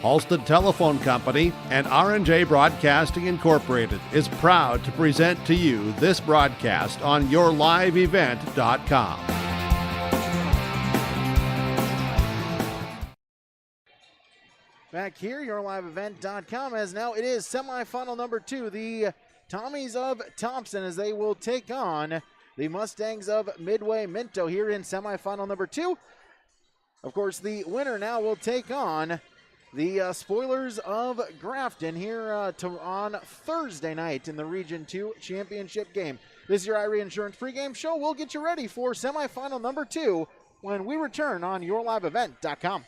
Halstead Telephone Company and R&J Broadcasting Incorporated is proud to present to you this broadcast on yourliveevent.com. Back here, yourliveevent.com, as now it is semifinal number 2, the Tommies of Thompson, as they will take on the Mustangs of Midway Minto here in semifinal number 2. Of course, the winner now will take on the Spoilers of Grafton here on Thursday night in the Region 2 Championship game. This is your Irie Insurance pregame show. We'll get you ready for semifinal number 2 when we return on yourliveevent.com.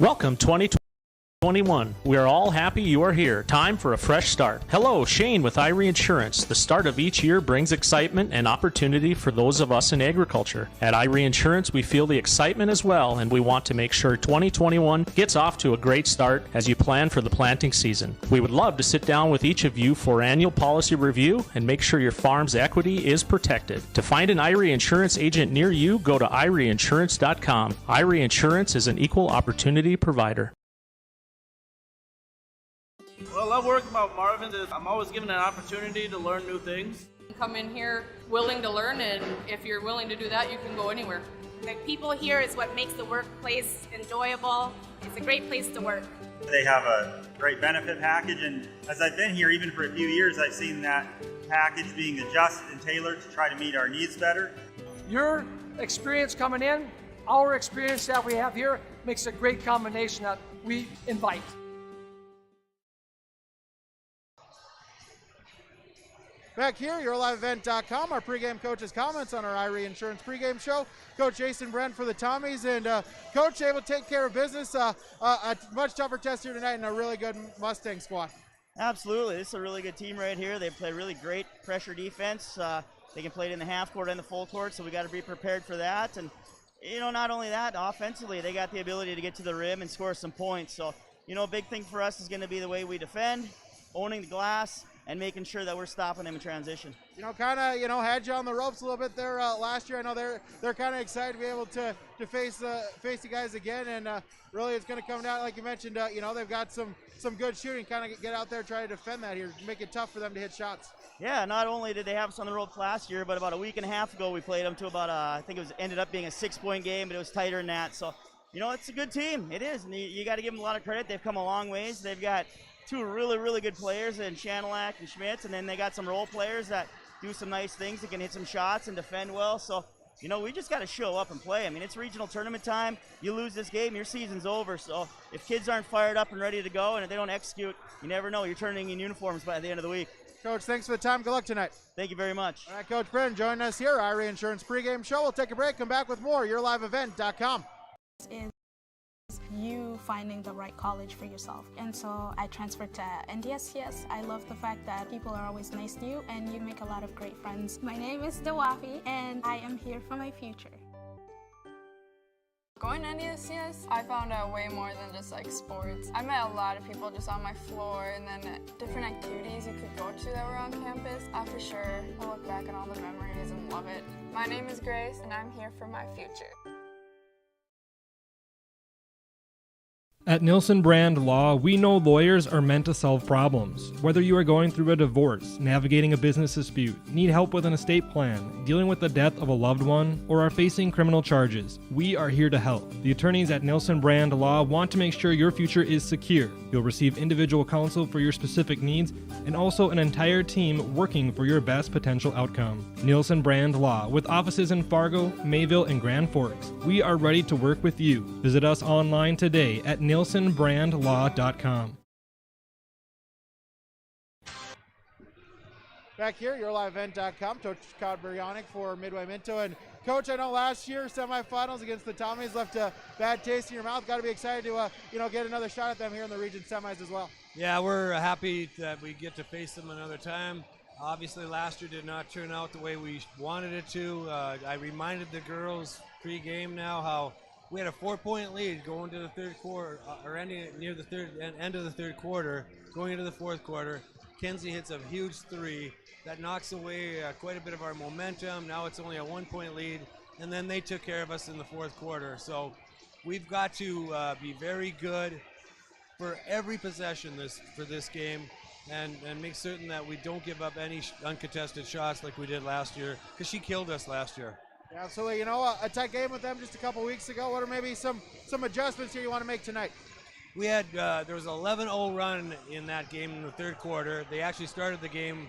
Welcome 2021. We are all happy you are here. Time for a fresh start. Hello, Shane with Irie Insurance. The start of each year brings excitement and opportunity for those of us in agriculture. At Irie Insurance, we feel the excitement as well, and we want to make sure 2021 gets off to a great start as you plan for the planting season. We would love to sit down with each of you for annual policy review and make sure your farm's equity is protected. To find an Irie Insurance agent near you, go to IrieInsurance.com. Irie Insurance is an equal opportunity provider. What I love working about Marvin is I'm always given an opportunity to learn new things. Come in here willing to learn, and if you're willing to do that, you can go anywhere. The people here is what makes the workplace enjoyable. It's a great place to work. They have a great benefit package, and as I've been here even for a few years, I've seen that package being adjusted and tailored to try to meet our needs better. Your experience coming in, our experience that we have here, makes a great combination that we invite. Back here, yourliveevent.com, our pregame coach's comments on our Irie Insurance pregame show. Coach Jason Brent for the Tommies, and Coach able to take care of business. A much tougher test here tonight and a really good Mustang squad. Absolutely, this is a really good team right here. They play really great pressure defense. They can play it in the half court and the full court, so we got to be prepared for that. And you know, not only that, offensively, they got the ability to get to the rim and score some points. So, you know, a big thing for us is going to be the way we defend, owning the glass, and making sure that we're stopping them in transition. You know, kind of, had you on the ropes a little bit there last year. I know they're kind of excited to be able to face you guys again, and really it's going to come down, like you mentioned, they've got some good shooting. Kind of get out there, try to defend that here, make it tough for them to hit shots. Yeah, not only did they have us on the ropes last year, but about a week and a half ago we played them to about, I think ended up being a 6-point game, but it was tighter than that. So, it's a good team. It is, and you got to give them a lot of credit. They've come a long ways. They've got 2 really, really good players in Chanelak and Schmitz, and then they got some role players that do some nice things, that can hit some shots and defend well. So, we just got to show up and play. I mean, it's regional tournament time. You lose this game, your season's over. So if kids aren't fired up and ready to go, and if they don't execute, you never know. You're turning in uniforms by the end of the week. Coach, thanks for the time. Good luck tonight. Thank you very much. All right, Coach Brennan joining us here, Irie Insurance pregame show. We'll take a break, come back with more, yourliveevent.com. You finding the right college for yourself. And so I transferred to NDSCS. I love the fact that people are always nice to you and you make a lot of great friends. My name is Dawafi and I am here for my future. Going to NDSCS, I found out way more than just like sports. I met a lot of people just on my floor, and then different activities you could go to that were on campus. I for sure will look back on all the memories and love it. My name is Grace and I'm here for my future. At Nilsson Brand Law, we know lawyers are meant to solve problems. Whether you are going through a divorce, navigating a business dispute, need help with an estate plan, dealing with the death of a loved one, or are facing criminal charges, we are here to help. The attorneys at Nilsson Brand Law want to make sure your future is secure. You'll receive individual counsel for your specific needs and also an entire team working for your best potential outcome. Nilsson Brand Law, with offices in Fargo, Mayville, and Grand Forks. We are ready to work with you. Visit us online today at nilssonbrandlaw.com. Back here, yourliveevent.com, Coach Todd Buryanik for Midway Minto. And Coach, I know last year semifinals against the Tommies left a bad taste in your mouth. Got to be excited to get another shot at them here in the region semis as well. Yeah, we're happy that we get to face them another time. Obviously, last year did not turn out the way we wanted it to. I reminded the girls pre-game now how we had a 4-point lead going to the third quarter, or ending near the end of the third quarter, going into the fourth quarter. Kenzie hits a huge 3 that knocks away quite a bit of our momentum. Now it's only a 1-point lead, and then they took care of us in the fourth quarter. So we've got to be very good for every possession for this game, and make certain that we don't give up any uncontested shots like we did last year, because she killed us last year. Yeah, absolutely. You know, a tight game with them just a couple weeks ago. What are maybe some adjustments here you want to make tonight? We had there was an 11-0 run in that game in the third quarter. They actually started the game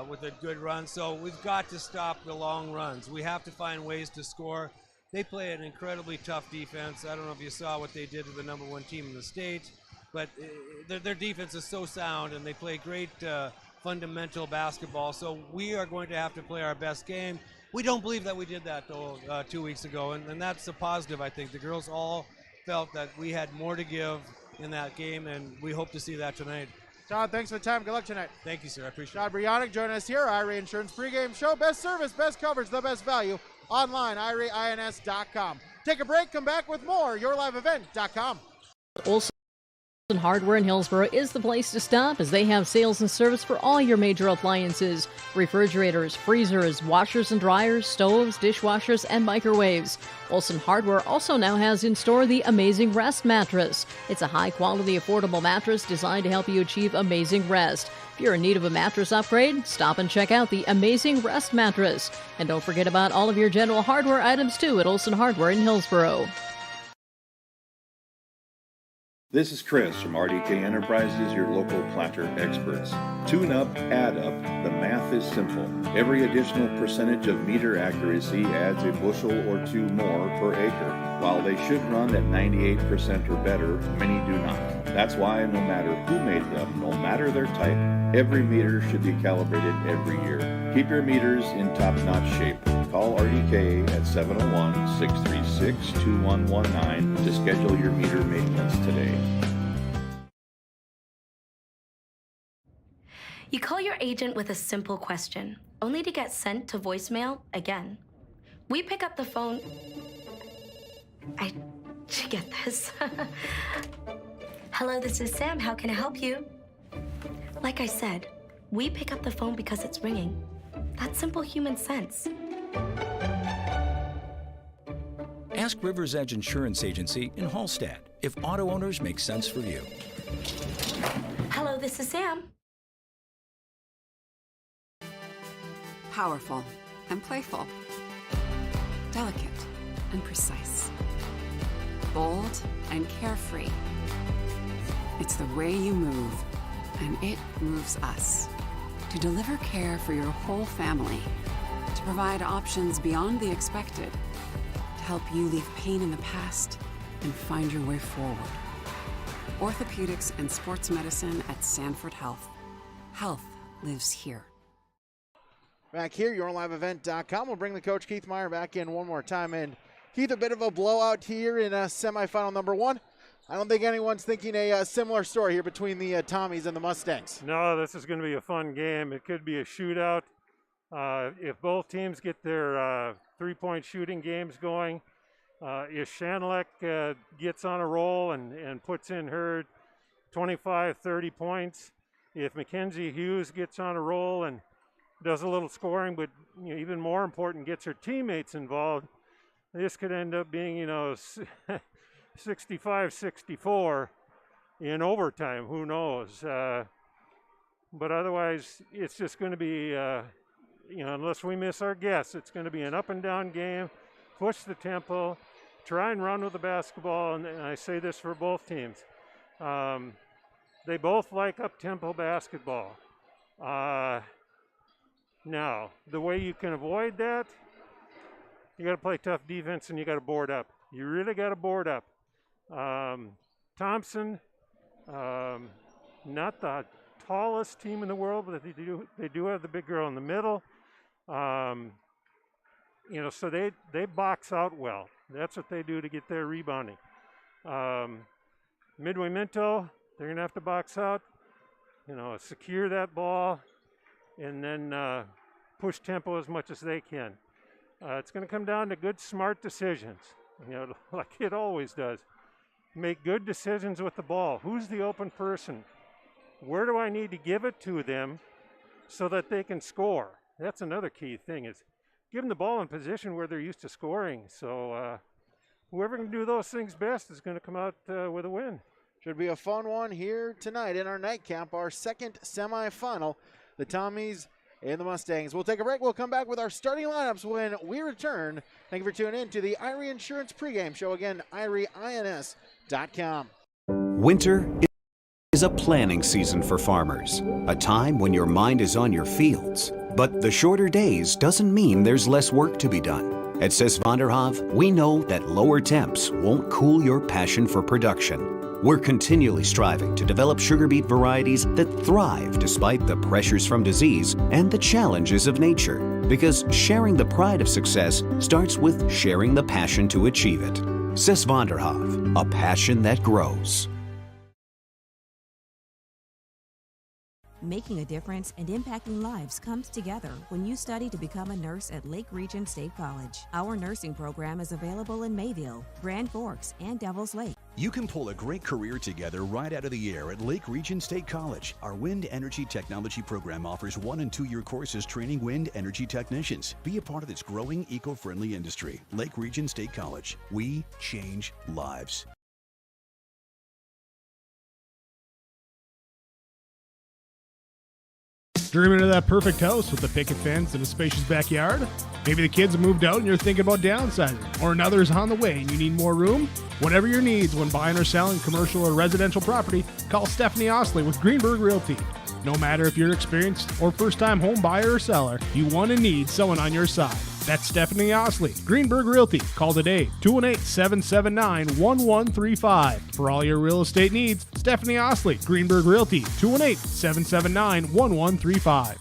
with a good run, so we've got to stop the long runs. We have to find ways to score. They play an incredibly tough defense. I don't know if you saw what they did to the #1 team in the state, but their defense is so sound, and they play great fundamental basketball. So we are going to have to play our best game. We don't believe that we did that, though, 2 weeks ago, and that's a positive, I think. The girls all felt that we had more to give in that game, and we hope to see that tonight. John, thanks for the time. Good luck tonight. Thank you, sir. I appreciate John it. Brionic joining us here, IRA Insurance pregame show. Best service, best coverage, the best value. Online, IRAINS.com. Take a break, come back with more, YourLiveEvent.com. Olson Hardware in Hillsboro is the place to stop, as they have sales and service for all your major appliances: refrigerators, freezers, washers and dryers, stoves, dishwashers, and microwaves. Olson Hardware also now has in store the Amazing Rest mattress. It's a high-quality, affordable mattress designed to help you achieve amazing rest. If you're in need of a mattress upgrade, stop and check out the Amazing Rest mattress. And don't forget about all of your general hardware items, too, at Olson Hardware in Hillsboro. This is Chris from RDK Enterprises, your local planter experts. Tune up, add up, the math is simple. Every additional percentage of meter accuracy adds a bushel or two more per acre. While they should run at 98% or better, many do not. That's why no matter who made them, no matter their type, every meter should be calibrated every year. Keep your meters in top-notch shape. Call RDK at 701-636-2119 to schedule your meter maintenance today. You call your agent with a simple question, only to get sent to voicemail again. We pick up the phone. Did you get this? Hello, this is Sam. How can I help you? Like I said, we pick up the phone because it's ringing. That's simple human sense. Ask River's Edge Insurance Agency in Hallstatt if auto owners make sense for you. Hello, this is Sam. Powerful and playful. Delicate and precise. Bold and carefree. It's the way you move, and it moves us. To deliver care for your whole family. To provide options beyond the expected. To help you leave pain in the past and find your way forward. Orthopedics and sports medicine at Sanford Health. Health lives here. Back here, YourLiveEvent.com. We'll bring the coach, Keith Meyer, back in one more time. And Keith, a bit of a blowout here in semifinal number 1. I don't think anyone's thinking a similar story here between the Tommies and the Mustangs. No, this is going to be a fun game. It could be a shootout. If both teams get their three-point shooting games going, if Shanlek gets on a roll and puts in her 25, 30 points, if Mackenzie Hughes gets on a roll and does a little scoring, but even more important, gets her teammates involved, this could end up being, 65-64 in overtime. Who knows? But otherwise, it's just going to be, unless we miss our guess, it's going to be an up-and-down game, push the tempo, try and run with the basketball, and I say this for both teams. They both like up-tempo basketball. Now, the way you can avoid that, you got to play tough defense and you got to board up. You really got to board up. Thompson, not the tallest team in the world, but they do have the big girl in the middle. So they box out well. That's what they do to get their rebounding. Midway Minto, they're going to have to box out, secure that ball, and then push tempo as much as they can. It's going to come down to good, smart decisions, like it always does. Make good decisions with the ball. Who's the open person? Where do I need to give it to them so that they can score? That's another key thing, is give them the ball in position where they're used to scoring. So whoever can do those things best is going to come out with a win. Should be a fun one here tonight in our nightcap, our second semifinal, the Tommies and the Mustangs. We'll take a break. We'll come back with our starting lineups when we return. Thank you for tuning in to the Irie Insurance pregame show. Again, IrieINS.com. Winter is a planning season for farmers, a time when your mind is on your fields. But the shorter days doesn't mean there's less work to be done. At Sis van der Haaf, we know that lower temps won't cool your passion for production. We're continually striving to develop sugar beet varieties that thrive despite the pressures from disease and the challenges of nature. Because sharing the pride of success starts with sharing the passion to achieve it. Sis van der Haaf, a passion that grows. Making a difference and impacting lives comes together when you study to become a nurse at Lake Region State College. Our nursing program is available in Mayville, Grand Forks, and Devils Lake. You can pull a great career together right out of the air at Lake Region State College. Our wind energy technology program offers 1- and 2-year courses training wind energy technicians. Be a part of this growing eco-friendly industry. Lake Region State College. We change lives. Dreaming of that perfect house with a picket fence and a spacious backyard? Maybe the kids have moved out and you're thinking about downsizing, or another's on the way and you need more room? Whatever your needs when buying or selling commercial or residential property, call Stephanie Osley with Greenberg Realty. No matter if you're experienced or first-time home buyer or seller, you want and need someone on your side. That's Stephanie Osley, Greenberg Realty. Call today, 218-779-1135. For all your real estate needs, Stephanie Osley, Greenberg Realty, 218-779-1135.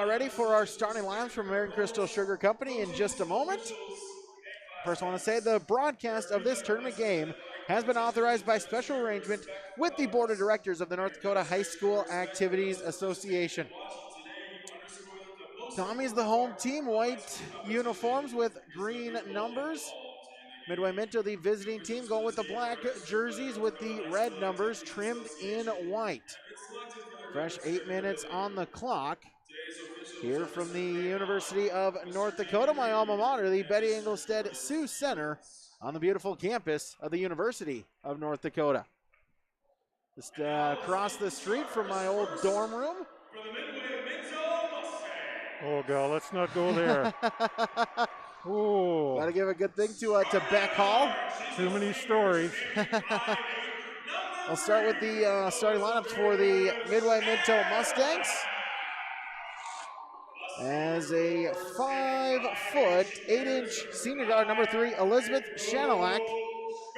Ready for our starting lineups from American Crystal Sugar Company in just a moment. First, I want to say the broadcast of this tournament game has been authorized by special arrangement with the Board of Directors of the North Dakota High School Activities Association. Tommy's the home team, white uniforms with green numbers. Midway Minto, the visiting team, going with the black jerseys with the red numbers trimmed in white. Fresh 8 minutes on the clock. Here from the University of North Dakota, my alma mater, the Betty Engelstead Sioux Center on the beautiful campus of the University of North Dakota. Just across the street from my old dorm room. Oh, God, let's not go there. Ooh. Got to give a good thing to Beck Hall. Too many stories. I'll start with the starting lineups for the Midway Minto Mustangs. As a 5', 8-inch senior guard, number 3, Elizabeth Shanelak.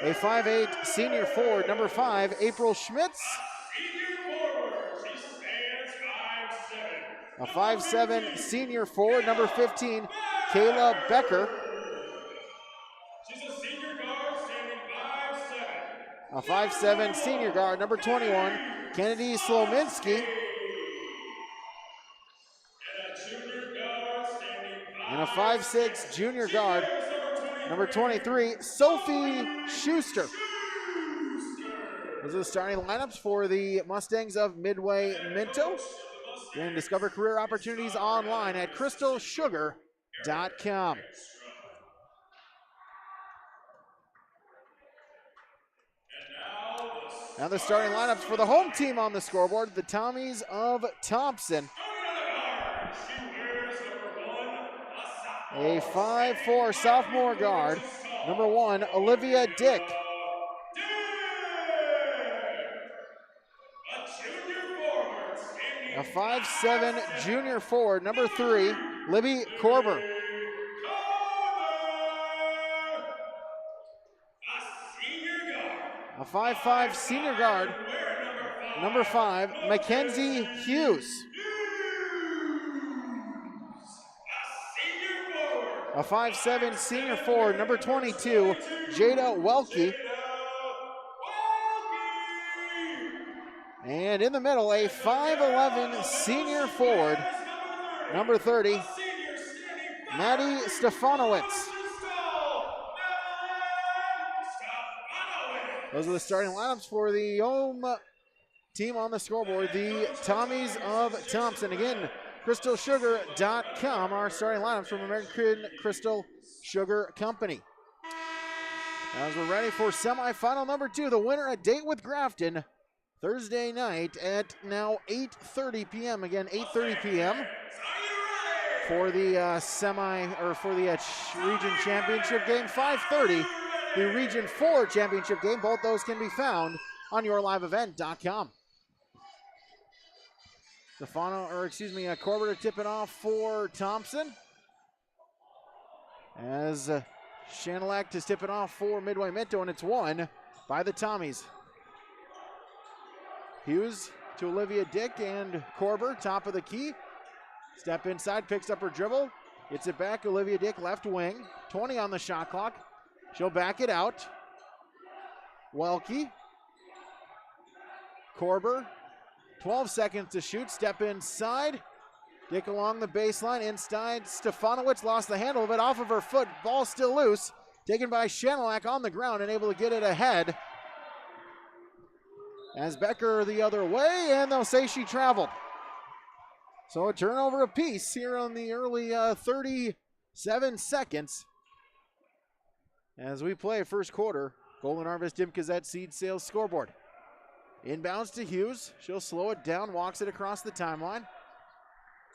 A 5'8" senior forward, number 5, April Schmitz. A 5'7" senior forward, number 15, Kayla Becker. A 5'7" senior guard, number 21, Kennedy Slominski. And a 5'6" junior guard, number 23, Sophie Schuster. Those are the starting lineups for the Mustangs of Midway Minto. You can discover career opportunities online at crystalsugar.com. Now the starting lineups for the home team on the scoreboard, the Tommies of Thompson. A 5'4" sophomore guard, number 1, Olivia Dick. A 5'7" junior forward, number 3, Libby Korber. A 5'5" senior guard, number 5, Mackenzie Hughes. a 5'7" senior forward, number 22, Jada Welke. And in the middle, a 5'11" senior forward, number 30, Maddie Stefanowicz. Those are the starting lineups for the home team on the scoreboard, the Tommies of Thompson. Again, crystalsugar.com, our starting lineups from American Crystal Sugar Company. As we're ready for semifinal number 2, the winner at Date with Grafton, Thursday night at now 8:30 p.m. Again, 8:30 p.m. for the region championship game. 5:30, the Region 4 championship game. Both those can be found on yourliveevent.com. Corbett to tip it off for Thompson. As Shanelak to tip it off for Midway Minto, and it's won by the Tommies. Hughes to Olivia Dick and Corber, top of the key. Step inside, picks up her dribble, gets it back. Olivia Dick, left wing, 20 on the shot clock. She'll back it out. Welke, Corber, 12 seconds to shoot, step inside. Dick along the baseline, inside. Stefanowicz lost the handle of it off of her foot. Ball still loose, taken by Shanelak on the ground and able to get it ahead. As Becker the other way, and they'll say she traveled. So a turnover apiece here on the early 37 seconds. As we play first quarter, Golden Harvest Dimkazet Seed Sales scoreboard. Inbounds to Hughes. She'll slow it down, walks it across the timeline.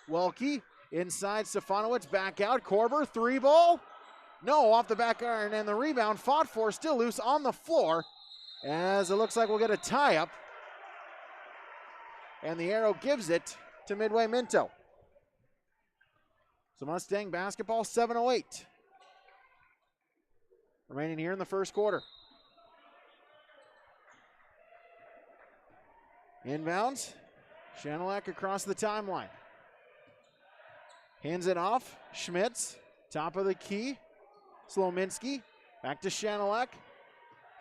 Welke inside, Stefanowicz back out. Corber, 3-ball. No, off the back iron, and the rebound fought for, still loose on the floor. As it looks like we'll get a tie-up. And the arrow gives it to Midway Minto. So Mustang basketball, 7:08. Remaining here in the first quarter. Inbounds. Shanelak across the timeline. Hands it off. Schmitz, top of the key. Slominski, back to Shanelak.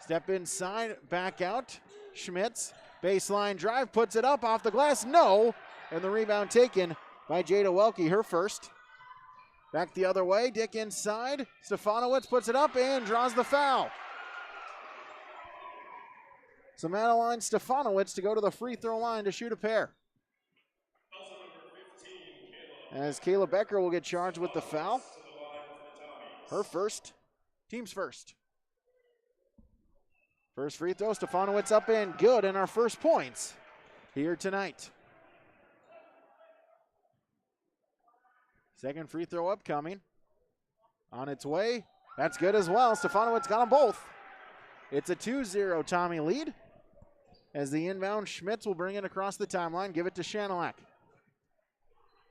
Step inside, back out. Schmitz, baseline drive, puts it up off the glass. No, and the rebound taken by Jada Welke, her first. Back the other way, Dick inside. Stefanowicz puts it up and draws the foul. So Madeline Stefanowicz to go to the free throw line to shoot a pair. As Kayla Becker will get charged with the foul. Her first, team's first. First free throw, Stefanowicz up and good, and our first points here tonight. Second free throw upcoming. On its way, that's good as well. Stefanowicz got them both. It's a 2-0 Tommy lead. As the inbound, Schmitz will bring it across the timeline, give it to Shanelak.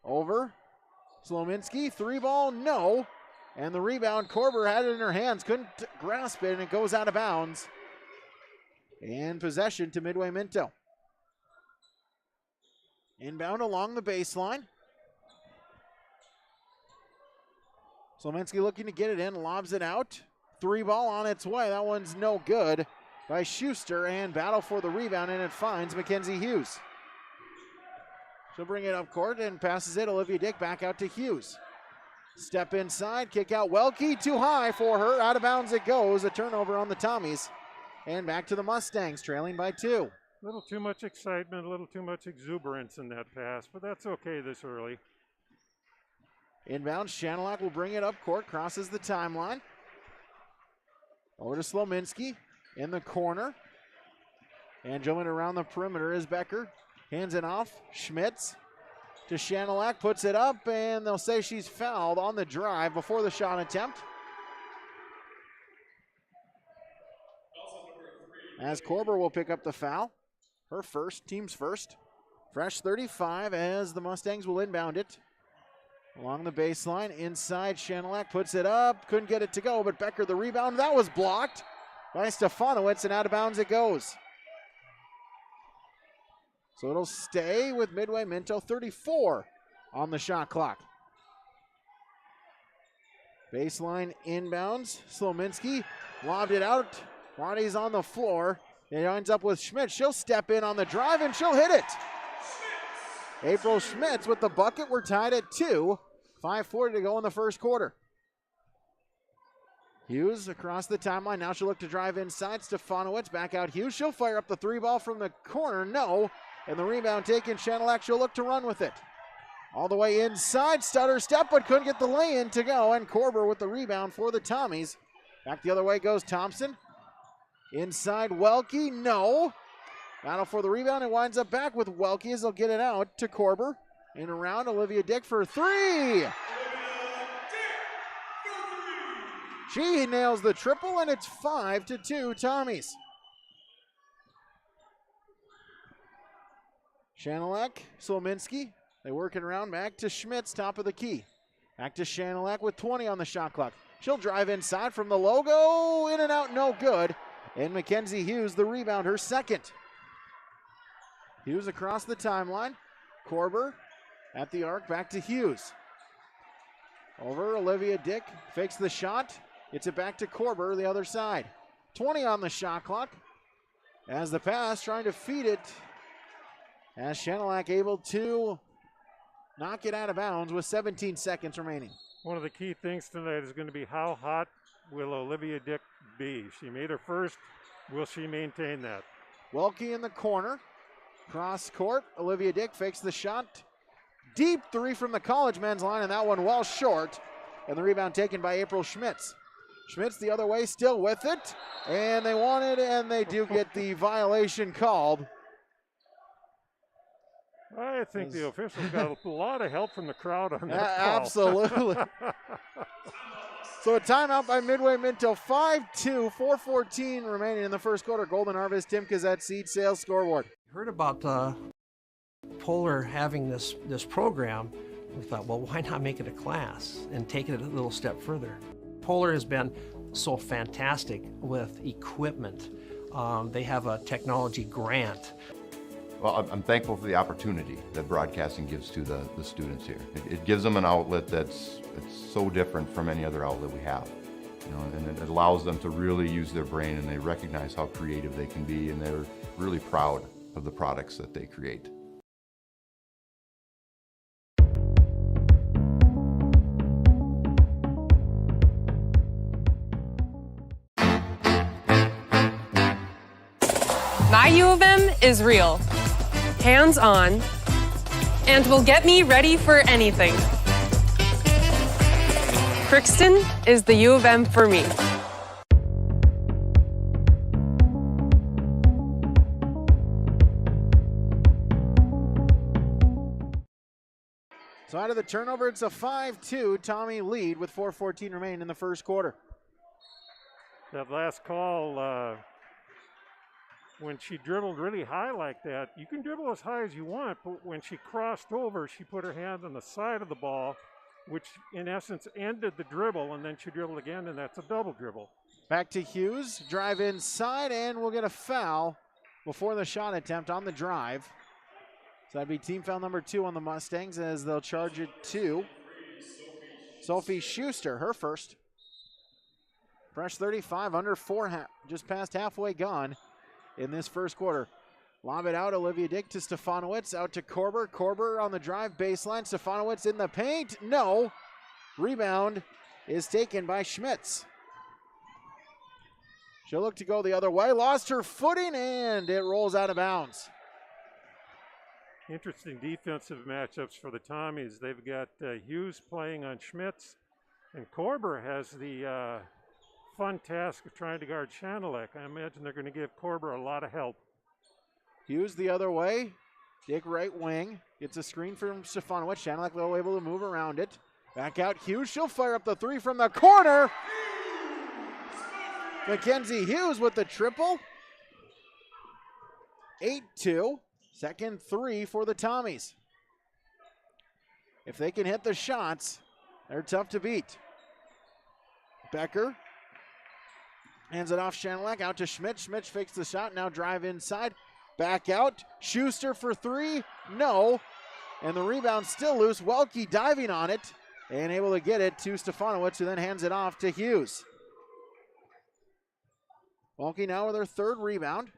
Over, Slominski, 3-ball, no. And the rebound, Corber had it in her hands, couldn't grasp it, and it goes out of bounds. And possession to Midway Minto. Inbound along the baseline. Slominski looking to get it in, lobs it out. 3-ball on its way, that one's no good by Schuster, and battle for the rebound, and it finds Mackenzie Hughes. She'll bring it up court and passes it. Olivia Dick back out to Hughes. Step inside, kick out Welke, too high for her. Out of bounds it goes, a turnover on the Tommies. And back to the Mustangs, trailing by 2. A little too much excitement, a little too much exuberance in that pass, but that's okay this early. Inbound, Shanelak will bring it up court, crosses the timeline. Over to Slominski in the corner. Angelman around the perimeter is Becker. Hands it off, Schmitz to Shanelak, puts it up, and they'll say she's fouled on the drive before the shot attempt. As Corber will pick up the foul. Her first, team's first. Fresh 35 as the Mustangs will inbound it. Along the baseline, inside, Shanelak puts it up. Couldn't get it to go, but Becker the rebound. That was blocked by Stefanowicz, and out of bounds it goes. So it'll stay with Midway Minto, 34 on the shot clock. Baseline inbounds. Slominski lobbed it out. Body's on the floor. It ends up with Schmitz. She'll step in on the drive and she'll hit it. April Schmitz with the bucket. We're tied at 2. 5:40 to go in the first quarter. Hughes across the timeline. Now she'll look to drive inside. Stefanowicz back out Hughes. She'll fire up the 3 ball from the corner. No. And the rebound taken. Shanelak, she'll look to run with it. All the way inside. Stutter step, but couldn't get the lay-in to go. And Korber with the rebound for the Tommies. Back the other way goes Thompson. Inside Welke. No. Battle for the rebound. It winds up back with Welke as they'll get it out to Korber. In around Olivia Dick for 3. She nails the triple, and it's 5-2 Tommies. Shanelak, Slominski. They work it around back to Schmitz, top of the key. Back to Shanelak with 20 on the shot clock. She'll drive inside from the logo. In and out, no good. And Mackenzie Hughes, the rebound, her second. Hughes across the timeline. Korber at the arc, back to Hughes. Over, Olivia Dick fakes the shot. Gets it back to Korber, the other side. 20 on the shot clock. As the pass, trying to feed it. As Shanelak able to knock it out of bounds with 17 seconds remaining. One of the key things tonight is going to be how hot will Olivia Dick be? She made her first. Will she maintain that? Welke in the corner. Cross court. Olivia Dick fakes the shot. Deep 3 from the college men's line, and that one well short. And the rebound taken by April Schmitz. Schmitz the other way, still with it. And they want it, and they do get the violation called. I think the officials got a lot of help from the crowd on that call. Absolutely. So a timeout by Midway Minto, 5-2, 4:14 remaining in the first quarter. Golden Harvest, Tim Kazette, Seed Sales Scoreboard. Heard about Polar having this program. We thought, well, why not make it a class and take it a little step further? Polar has been so fantastic with equipment. They have a technology grant. Well, I'm thankful for the opportunity that broadcasting gives to the students here. It gives them an outlet it's so different from any other outlet we have. You know, and it allows them to really use their brain, and they recognize how creative they can be, and they're really proud of the products that they create. My U of M is real, hands-on, and will get me ready for anything. Crookston is the U of M for me. So out of the turnover, it's a 5-2 Tommy lead with 4:14 remaining in the first quarter. That last call, when she dribbled really high like that, you can dribble as high as you want, but when she crossed over, she put her hand on the side of the ball, which in essence ended the dribble, and then she dribbled again, and that's a double dribble. Back to Hughes, drive inside, and we'll get a foul before the shot attempt on the drive. So that'd be team foul number 2 on the Mustangs as they'll charge it to Sophie Schuster, her first. Fresh 35, under 4, just past halfway gone in this first quarter. Lob it out, Olivia Dick to Stefanowicz, out to Korber. Korber on the drive baseline, Stefanowicz in the paint, no. Rebound is taken by Schmitz. She'll look to go the other way, lost her footing, and it rolls out of bounds. Interesting defensive matchups for the Tommies. They've got Hughes playing on Schmitz, and Korber has the fun task of trying to guard Shanelak. I imagine they're going to give Korber a lot of help. Hughes the other way. Dick right wing. Gets a screen from Stefanowicz. Shanelak though able to move around it. Back out Hughes. She'll fire up the 3 from the corner. Mackenzie Hughes with the triple. 8-2. Second 3 for the Tommies. If they can hit the shots, they're tough to beat. Becker hands it off Shanelak, out to Schmidt. Schmidt fakes the shot, now drive inside. Back out, Schuster for 3, no. And the rebound still loose. Welke diving on it. and able to get it to Stefanowicz, who then hands it off to Hughes. Welke now with her third rebound.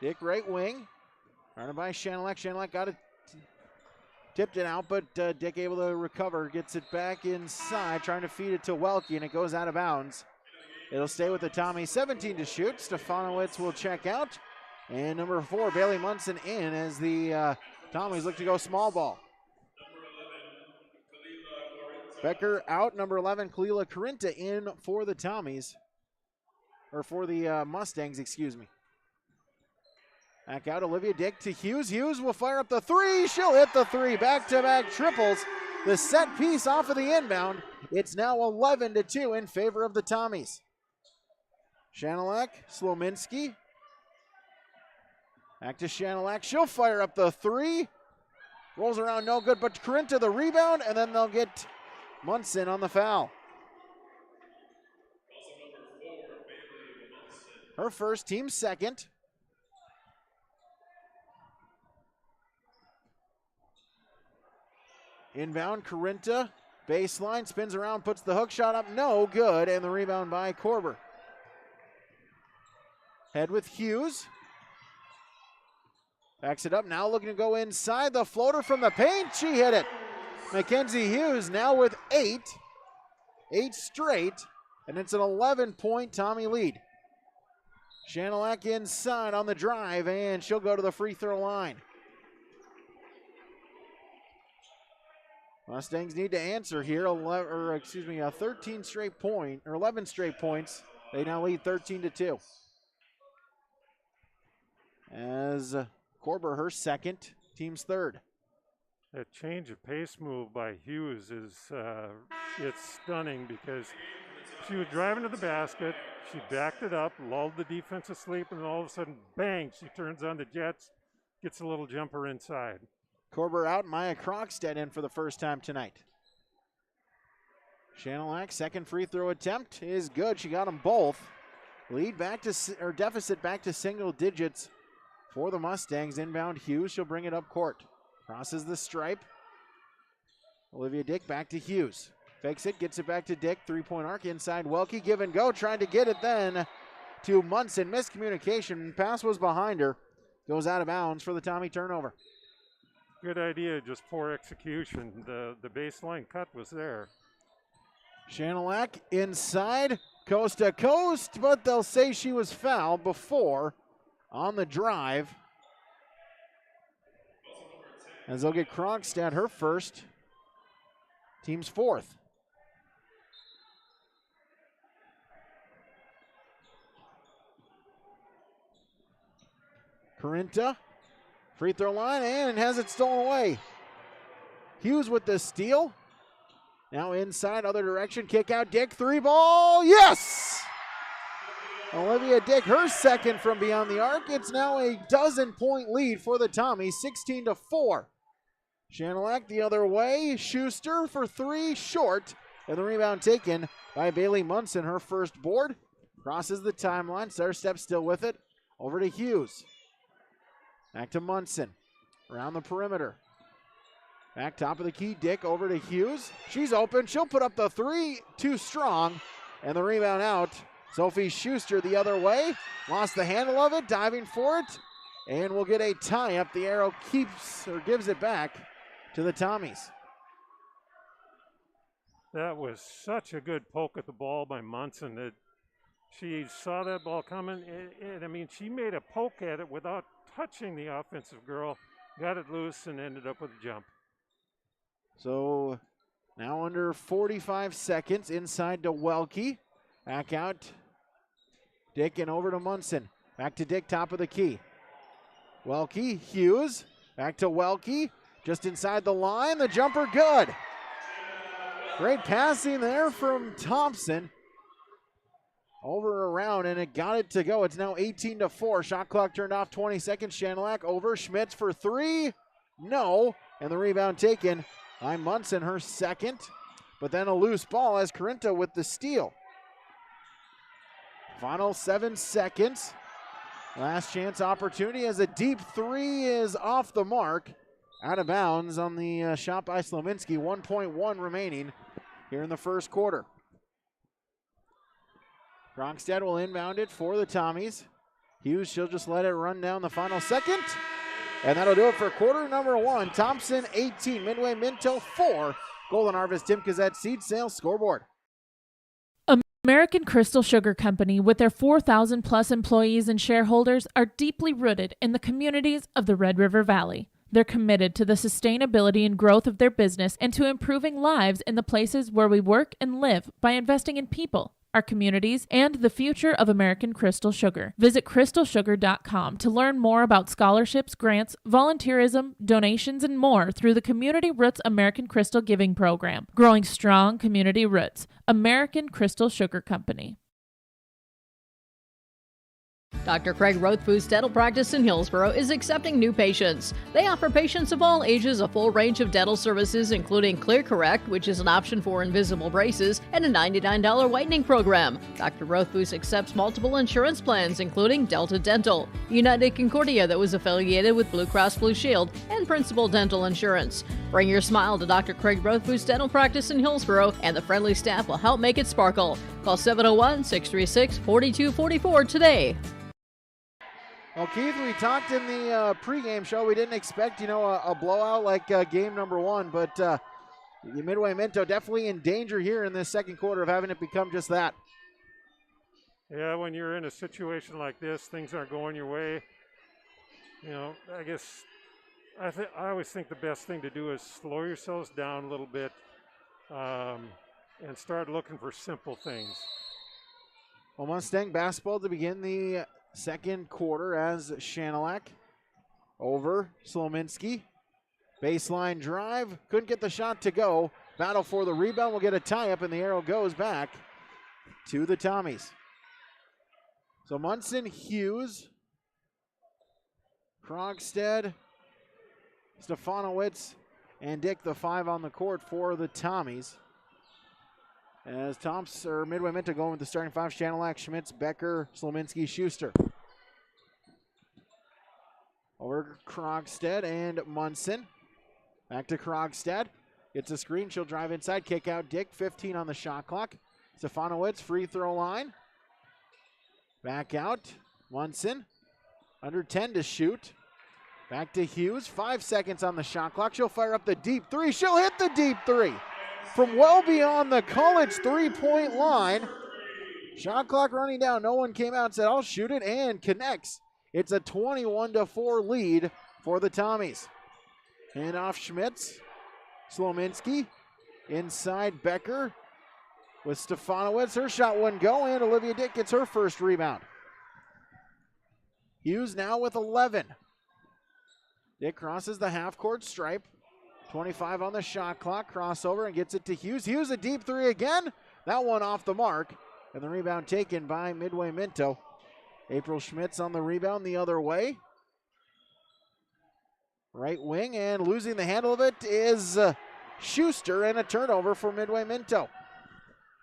Dick right wing. Running by Shanelek. Shanelek got it, tipped it out, but Dick able to recover. Gets it back inside, trying to feed it to Welke, and it goes out of bounds. It'll stay with the Tommies. 17 to shoot. Stefanowicz will check out. And number 4, Bailey Munson in as the Tommies look to go small ball. Becker out. Number 11, Kalila Carinta in for the Tommies. Or for the Mustangs, excuse me. Back out, Olivia Dick to Hughes. Hughes will fire up the three. She'll hit the three. Back-to-back triples. The set piece off of the inbound. It's now 11-2 in favor of the Tommies. Shanelek, Slominski. Back to Shanelek. She'll fire up the three. Rolls around, no good, but Carinta the rebound, and then they'll get Munson on the foul. Her first, team second. Inbound, Carinta, baseline, spins around, puts the hook shot up, no good, and the rebound by Korber. Head with Hughes. Backs it up, now looking to go inside, the floater from the paint, she hit it. Mackenzie Hughes now with 8 straight, and it's an 11-point Tommy lead. Shanelek inside on the drive, and she'll go to the free throw line. Mustangs need to answer here. 13 straight point, or 11 straight points. They now lead 13-2. As Korber, her second, team's third. That change of pace move by Hughes is it's stunning because she was driving to the basket, she backed it up, lulled the defense asleep, and all of a sudden, bang, she turns on the jets, gets a little jumper inside. Korber out, Maya Krogstad in for the first time tonight. Shanelek, second free throw attempt is good. She got them both. Lead back to, or deficit back to single digits for the Mustangs. Inbound Hughes, she'll bring it up court. Crosses the stripe. Olivia Dick back to Hughes. Fakes it, gets it back to Dick. Three-point arc inside. Welke give and go, trying to get it then to Munson. Miscommunication, pass was behind her. Goes out of bounds for the Tommy turnover. Good idea, just poor execution. The baseline cut was there. Shanelek inside, coast to coast, but they'll say she was fouled before on the drive. As they'll get Krogstad her first, team's fourth. Carinta, free throw line, and has it stolen away. Hughes with the steal. Now inside, other direction, kick out, Dick, three ball, yes! Olivia Dick, her second from beyond the arc. It's now a 12-point lead for the Tommies, 16-4. Shanelek the other way, Schuster for three, short, and the rebound taken by Bailey Munson, her first board. Crosses the timeline, Starstep still with it, over to Hughes. Back to Munson, around the perimeter. Back top of the key, Dick over to Hughes. She's open, she'll put up the three, too strong, and the rebound out. Sophie Schuster the other way, lost the handle of it, diving for it, and we'll get a tie up. The arrow keeps, or gives it back to the Tommies. That was such a good poke at the ball by Munson that she saw that ball coming, and I mean, she made a poke at it without touching the offensive girl, got it loose, and ended up with a jump. So now under 45 seconds, inside to Welke. Back out, Dick, and over to Munson. Back to Dick, top of the key. Welke, Hughes, back to Welke, just inside the line, the jumper good. Great passing there from Thompson. Over around, and it got it to go. It's now 18-4. Shot clock turned off, 20 seconds. Shanelek over, Schmitz for three, no, and the rebound taken by Munson, her second, but then a loose ball as Carinta with the steal. Final 7 seconds. Last chance opportunity as a deep three is off the mark. out of bounds on the shot by Slominski. 1.1 remaining here in the first quarter. Krogstad will inbound it for the Tommies. Hughes, she'll just let it run down the final second. And that'll do it for quarter number 1. Thompson 18, Midway Minto 4. Golden Harvest Timcazette Seed Sales scoreboard. American Crystal Sugar Company, with their 4,000 plus employees and shareholders, are deeply rooted in the communities of the Red River Valley. They're committed to the sustainability and growth of their business and to improving lives in the places where we work and live by investing in people, our communities, and the future of American Crystal Sugar. Visit crystalsugar.com to learn more about scholarships, grants, volunteerism, donations, and more through the Community Roots American Crystal Giving Program. Growing strong community roots. American Crystal Sugar Company. Dr. Craig Rothfuss Dental Practice in Hillsborough is accepting new patients. They offer patients of all ages a full range of dental services, including Clear Correct, which is an option for invisible braces, and a $99 whitening program. Dr. Rothfuss accepts multiple insurance plans, including Delta Dental, United Concordia, that was affiliated with Blue Cross Blue Shield, and Principal Dental Insurance. Bring your smile to Dr. Craig Rothfuss Dental Practice in Hillsborough, and the friendly staff will help make it sparkle. Call 701-636-4244 today. Well, Keith, we talked in the pregame show. We didn't expect, a blowout like game number 1, but Midway Minto definitely in danger here in this second quarter of having it become just that. Yeah, when you're in a situation like this, things aren't going your way. I guess I always think the best thing to do is slow yourselves down a little bit and start looking for simple things. Well, Mustang basketball to begin the second quarter as Shanilak over Slominski. Baseline drive, couldn't get the shot to go. Battle for the rebound, will get a tie-up, and the arrow goes back to the Tommies. So Munson, Hughes, Krogstad, Stefanowicz, and Dick, the 5 on the court for the Tommies. As Thompson or Midway Minto going with the starting 5, Shanilak, Schmitz, Becker, Slominski, Schuster. Over Krogstad and Munson. Back to Krogstad. Gets a screen. She'll drive inside. Kick out Dick. 15 on the shot clock. Stefanowicz, free throw line. Back out. Munson. Under 10 to shoot. Back to Hughes. 5 seconds on the shot clock. She'll fire up the deep 3. She'll hit the deep 3. From well beyond the college three-point line. Shot clock running down. No one came out and said, I'll shoot it, and connects. It's a 21-4 lead for the Tommies. Hand off Schmitz. Slominski. Inside Becker with Stefanowicz. Her shot wouldn't go, and Olivia Dick gets her first rebound. Hughes now with 11. Dick crosses the half-court stripe. 25 on the shot clock. Crossover and gets it to Hughes. Hughes a deep 3 again. That one off the mark. And the rebound taken by Midway Minto. April Schmitz on the rebound the other way. Right wing, and losing the handle of it is Schuster, and a turnover for Midway Minto.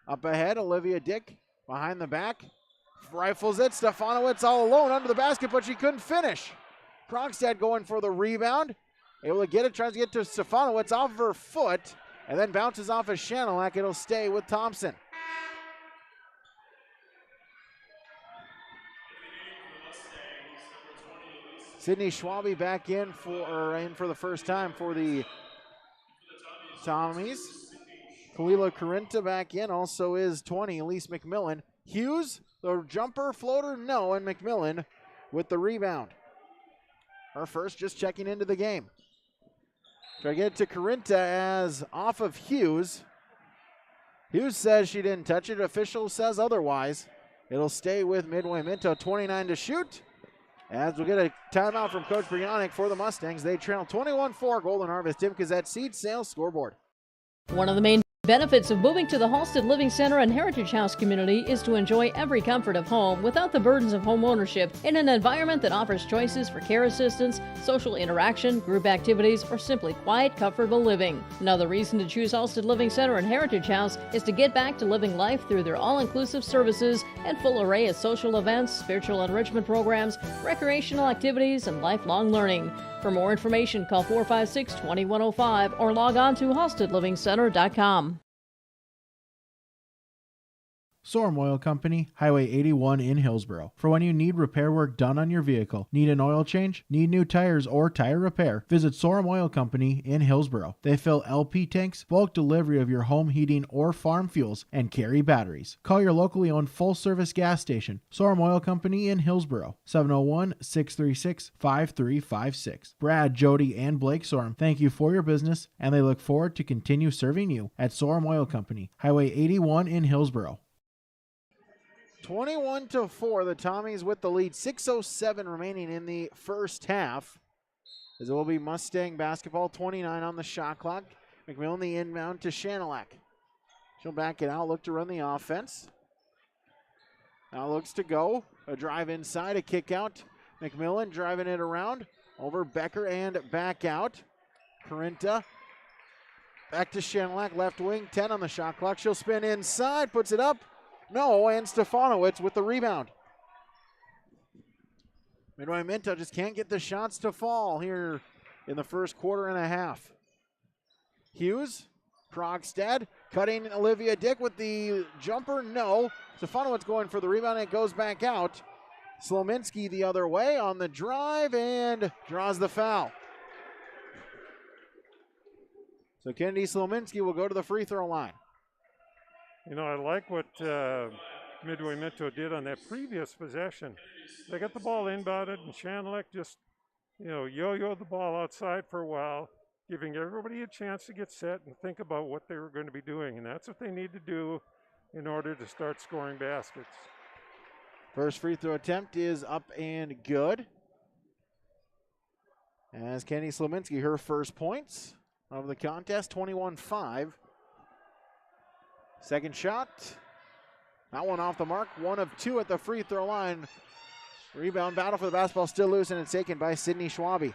Up ahead, Olivia Dick behind the back. Rifles it. Stefanowicz all alone under the basket, but she couldn't finish. Krogstad going for the rebound. Able to get it, tries to get to Stefanowicz off of her foot, and then bounces off of Shanilak. It'll stay with Thompson. Sydney Schwabe back in for the first time for the Tommies. Kalila Carinta back in, also is 20, Elise McMillan. Hughes, the jumper, floater, no, and McMillan with the rebound. Her first, just checking into the game. Try to get it to Carinta as off of Hughes. Hughes says she didn't touch it. Official says otherwise. It'll stay with Midway Minto. 29 to shoot. As we'll get a timeout from Coach Brionic for the Mustangs. They trail 21-4. Golden Harvest Timcazette Seed Sales scoreboard. One of the main benefits of moving to the Halstead Living Center and Heritage House community is to enjoy every comfort of home without the burdens of home ownership in an environment that offers choices for care assistance, social interaction, group activities, or simply quiet, comfortable living. Another reason to choose Halstead Living Center and Heritage House is to get back to living life through their all-inclusive services and full array of social events, spiritual enrichment programs, recreational activities, and lifelong learning. For more information, call 456-2105 or log on to hostedlivingcenter.com. Sorum Oil Company, Highway 81 in Hillsboro. For when you need repair work done on your vehicle, need an oil change, need new tires or tire repair, visit Sorum Oil Company in Hillsboro. They fill LP tanks, bulk delivery of your home heating or farm fuels, and carry batteries. Call your locally owned full-service gas station, Sorum Oil Company in Hillsboro, 701-636-5356. Brad, Jody, and Blake Sorum thank you for your business, and they look forward to continue serving you at Sorum Oil Company, Highway 81 in Hillsboro. 21-4, the Tommies with the lead. 6:07 remaining in the first half. As it will be Mustang basketball, 29 on the shot clock. McMillan the inbound to Shanilak. She'll back it out, look to run the offense. Now looks to go. A drive inside, a kick out. McMillan driving it around. Over Becker and back out. Corinta back to Shanilak, left wing, 10 on the shot clock. She'll spin inside, puts it up. No, and Stefanowicz with the rebound. Midway Minto just can't get the shots to fall here in the first quarter and a half. Hughes, Krogstad, cutting Olivia Dick with the jumper, no. Stefanowicz going for the rebound, and it goes back out. Slominski the other way on the drive and draws the foul. So Kennedy Slominski will go to the free throw line. You know, I like what Midway Minto did on that previous possession. They got the ball inbounded, and Shanilak just, yo-yoed the ball outside for a while, giving everybody a chance to get set and think about what they were going to be doing. And that's what they need to do in order to start scoring baskets. First free throw attempt is up and good. As Kenny Slominski, her first points of the contest, 21-5. Second shot, that one off the mark. 1 of 2 at the free throw line. Rebound battle for the basketball still loose, and it's taken by Sydney Schwabe.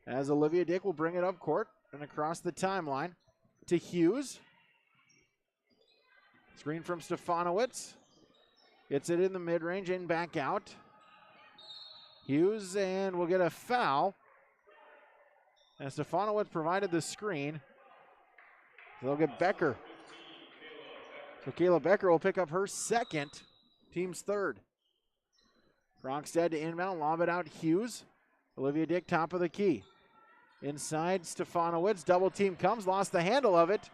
As Olivia Dick will bring it up court and across the timeline to Hughes. Screen from Stefanowicz. Gets it in the mid-range and back out. Hughes, and will get a foul. And Stefanowicz provided the screen. They'll get Becker. So Kayla Becker will pick up her second, team's third. Krogstad to inbound, lob it out, Hughes. Olivia Dick, top of the key. Inside, Stefanowicz, double team comes, lost the handle of it.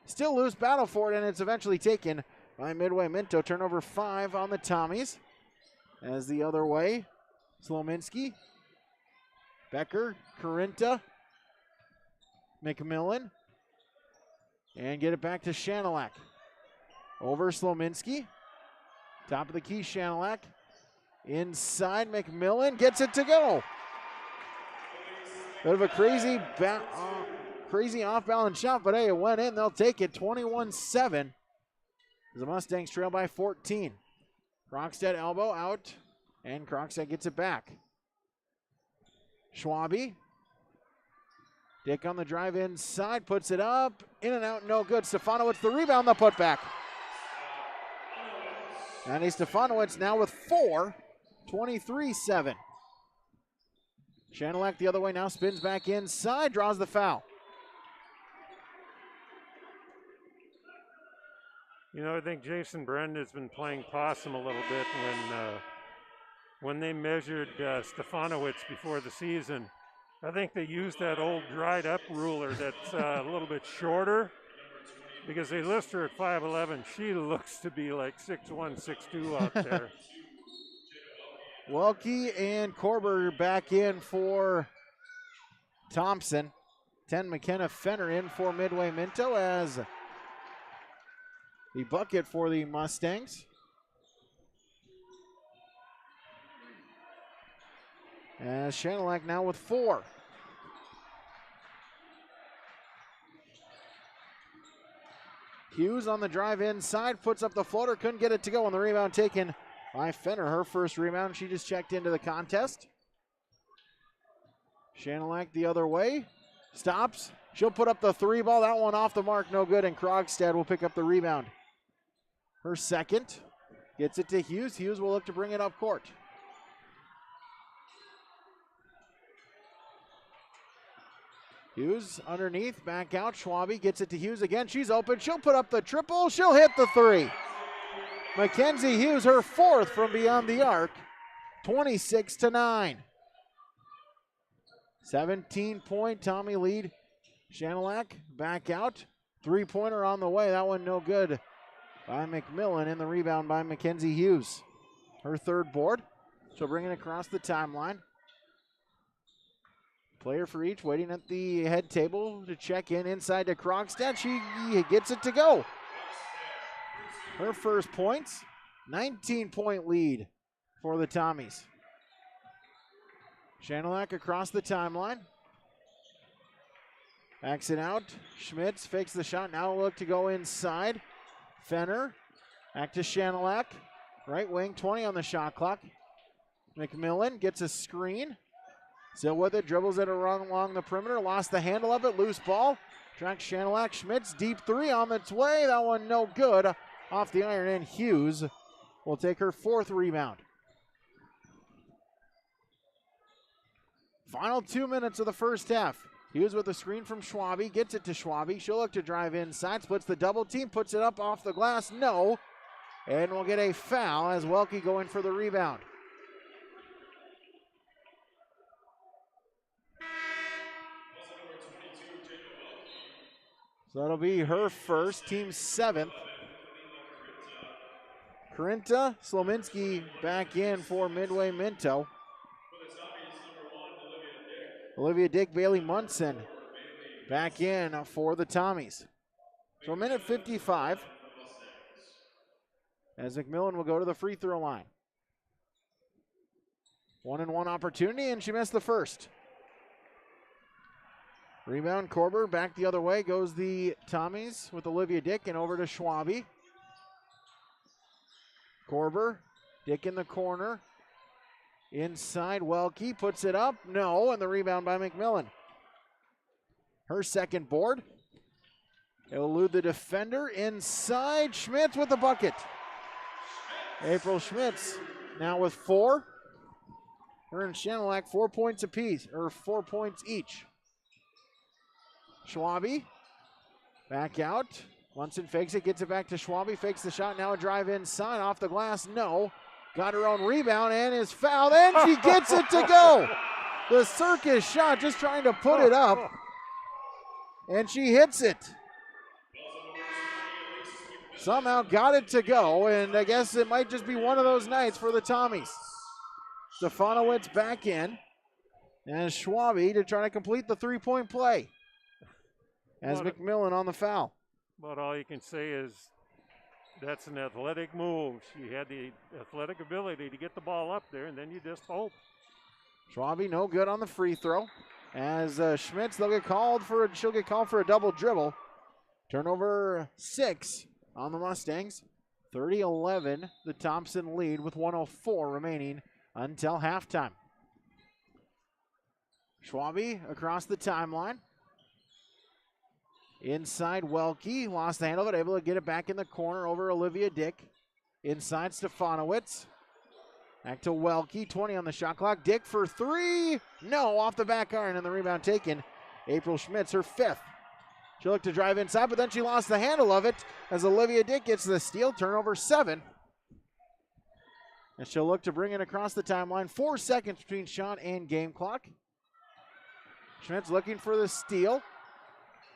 Still loose, battle for it, and it's eventually taken by Midway Minto. Turnover 5 on the Tommies. As the other way, Slominski, Becker, Corinta, McMillan. And get it back to Shanilak. Over Slominski. Top of the key, Shanilak. Inside, McMillan gets it to go. Bit of a crazy off-balance shot, but hey, it went in. They'll take it 21-7. The Mustangs trail by 14. Krogstad elbow out, and Krogstad gets it back. Schwabe. Dick on the drive inside, puts it up, in and out, no good. Stefanowicz the rebound, the putback. And Stefanowicz now with 4, 23-7. Shanilak the other way now, spins back inside, draws the foul. You know, I think Jason Brendan has been playing possum a little bit when they measured Stefanowicz before the season. I think they used that old dried up ruler that's a little bit shorter because they list her at 5'11". She looks to be like 6'1", 6'2" out there. Welke and Korber back in for Thompson. 10 McKenna Fenner in for Midway Minto as the bucket for the Mustangs. As Shanilak now with 4. Hughes on the drive inside, puts up the floater, couldn't get it to go, and the rebound taken by Fenner. Her first rebound, she just checked into the contest. Shanilak the other way, stops. She'll put up the 3 ball, that one off the mark, no good, and Krogstad will pick up the rebound. Her second, gets it to Hughes. Hughes will look to bring it up court. Hughes underneath, back out. Schwabe gets it to Hughes again. She's open. She'll put up the triple. She'll hit the three. Mackenzie Hughes, her fourth from beyond the arc, 26-9. 17-point Tommy lead. Shanilak back out. Three-pointer on the way. That one no good by McMillan, and the rebound by Mackenzie Hughes. Her third board. She'll bring it across the timeline. Player for each waiting at the head table to check in inside to Krogstad. She gets it to go. Her first points. 19-point lead for the Tommies. Shanilak across the timeline. Backs it out. Schmitz fakes the shot. Now look to go inside. Fenner. Back to Shanilak. Right wing, 20 on the shot clock. McMillan gets a screen. Still with it, dribbles it along the perimeter. Lost the handle of it. Loose ball. Tracks Shanilak. Schmitz, deep three on its way. That one no good. Off the iron, and Hughes will take her fourth rebound. Final 2 minutes of the first half. Hughes with a screen from Schwabe, gets it to Schwabe. She'll look to drive inside, splits the double team, puts it up off the glass, no. And we'll get a foul as Welke going for the rebound. So that'll be her first, team seventh. Corinta Slominski back in for Midway Minto. Olivia Dick, Bailey Munson back in for the Tommies. So a minute 55 as McMillan will go to the free throw line. 1-and-1 opportunity, and she missed the first. Rebound, Korber back the other way goes the Tommies with Olivia Dick, and over to Schwabe. Korber, Dick in the corner. Inside, Welke puts it up. No, and the rebound by McMillan. Her second board. It'll elude the defender. Inside, Schmitz with the bucket. April Schmitz now with 4. Her and Shanilak 4 points apiece, or 4 points each. Schwabe back out. Munson fakes it, gets it back to Schwabe, fakes the shot, now a drive inside, off the glass, no. Got her own rebound and is fouled, and she gets it to go. The circus shot, just trying to put it up, and she hits it. Somehow got it to go, and I guess it might just be one of those nights for the Tommies. Stefanowicz back in, and Schwabe to try to complete the three-point play. As McMillan on the foul. But all you can say is that's an athletic move. She had the athletic ability to get the ball up there, and then you just hope. Schwabe no good on the free throw. As Schmitz, she'll get called for a double dribble. Turnover 6 on the Mustangs. 30-11, the Thompson lead with 1:04 remaining until halftime. Schwabe across the timeline. Inside, Welke lost the handle, but able to get it back in the corner over Olivia Dick. Inside, Stefanowicz. Back to Welke, 20 on the shot clock. Dick for 3. No, off the back iron, and the rebound taken. April Schmitz, her 5th. She looked to drive inside, but then she lost the handle of it as Olivia Dick gets the steal. Turnover 7. And she'll look to bring it across the timeline. 4 seconds between shot and game clock. Schmitz looking for the steal.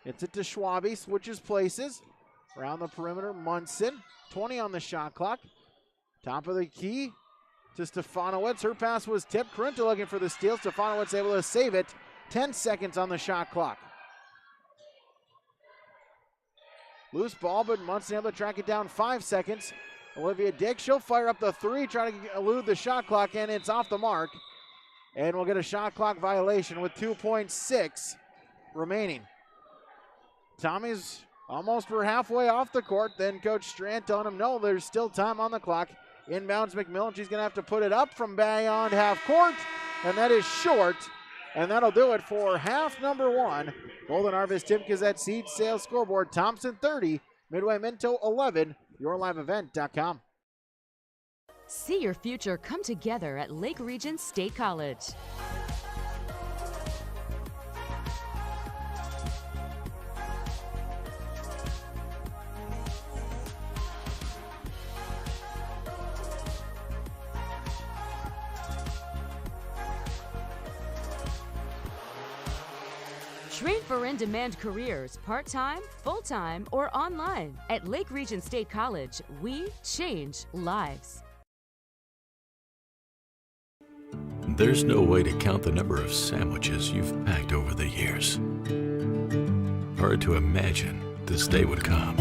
Gets it to Schwabe, switches places. Around the perimeter, Munson. 20 on the shot clock. Top of the key to Stefanowicz. Her pass was tipped. Corinta looking for the steal. Stefanowicz able to save it. 10 seconds on the shot clock. Loose ball, but Munson able to track it down. 5 seconds. Olivia Dick, she'll fire up the 3, trying to elude the shot clock, and it's off the mark. And we'll get a shot clock violation with 2.6 remaining. Tommies almost were halfway off the court. Then Coach Strand telling him, no, there's still time on the clock. Inbounds McMillan. She's going to have to put it up from beyond half court. And that is short. And that'll do it for half number 1. Golden Harvest Timkes Seed Sales Scoreboard. Thompson 30, Midway Minto 11. YourLiveEvent.com. See your future come together at Lake Region State College. Train for in-demand careers, part-time, full-time, or online. At Lake Region State College, we change lives. There's no way to count the number of sandwiches you've packed over the years. Hard to imagine this day would come.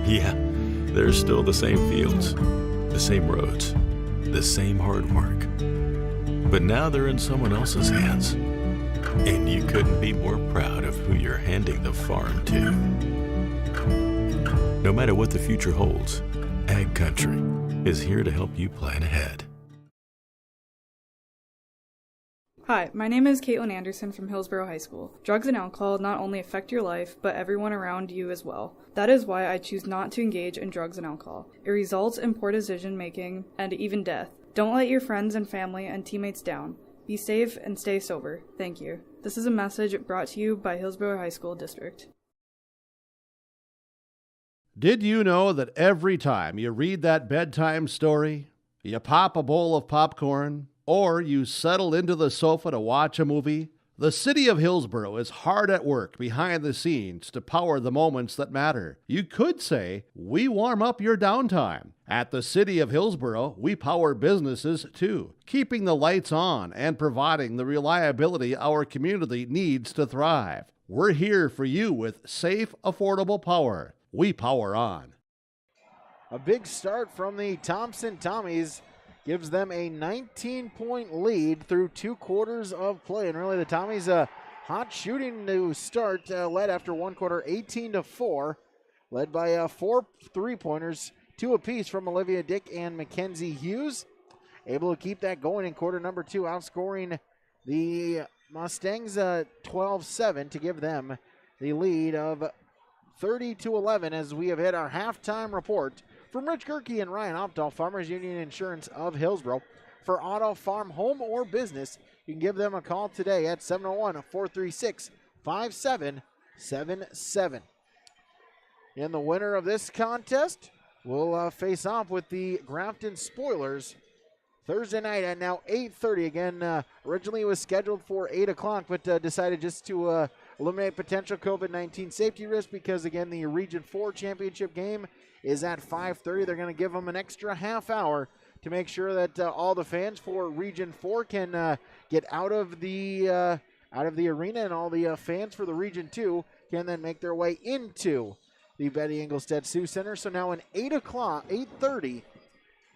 Yeah, there's still the same fields, the same roads, the same hard work. But now they're in someone else's hands. And you couldn't be more proud of who you're handing the farm to. No matter what the future holds, Ag Country is here to help you plan ahead. Hi, my name is Caitlin Anderson from Hillsborough High School. Drugs and alcohol not only affect your life, but everyone around you as well. That is why I choose not to engage in drugs and alcohol. It results in poor decision making and even death. Don't let your friends and family and teammates down. Be safe and stay sober. Thank you. This is a message brought to you by Hillsborough High School District. Did you know that every time you read that bedtime story, you pop a bowl of popcorn, or you settle into the sofa to watch a movie? The city of Hillsborough is hard at work behind the scenes to power the moments that matter. You could say, we warm up your downtime. At the city of Hillsborough, we power businesses too, keeping the lights on and providing the reliability our community needs to thrive. We're here for you with safe, affordable power. We power on. A big start from the Thompson Tommies gives them a 19-point lead through 2 quarters of play. And really the Tommies hot shooting to start, led after 1 quarter 18-4, led by 4 3-pointers, 2 apiece from Olivia Dick and Mackenzie Hughes. Able to keep that going in quarter number 2, outscoring the Mustangs 12-7 to give them the lead of 30-11 as we have hit our halftime report. From Rich Gerke and Ryan Opdahl, Farmers Union Insurance of Hillsborough. For auto, farm, home, or business, you can give them a call today at 701-436-5777. And the winner of this contest will face off with the Grafton Spoilers Thursday night at now 8:30. Again, originally it was scheduled for 8 o'clock, but decided just to eliminate potential COVID-19 safety risk because, again, the Region 4 championship game is at 5:30. They're going to give them an extra half hour to make sure that all the fans for Region 4 can get out of the arena, and all the fans for the Region 2 can then make their way into the Betty Engelstad Sioux Center. So now an 8:30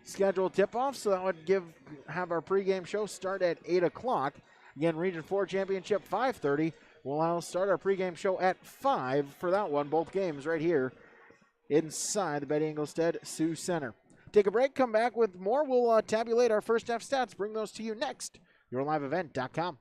scheduled tip-off, so that would have our pregame show start at 8 o'clock. Again, Region 4 championship 5:30. We'll start our pregame show at 5 for that one. Both games right here inside the Betty Engelstad Sioux Center. Take a break, come back with more. We'll tabulate our first half stats, bring those to you next. YourLiveEvent.com.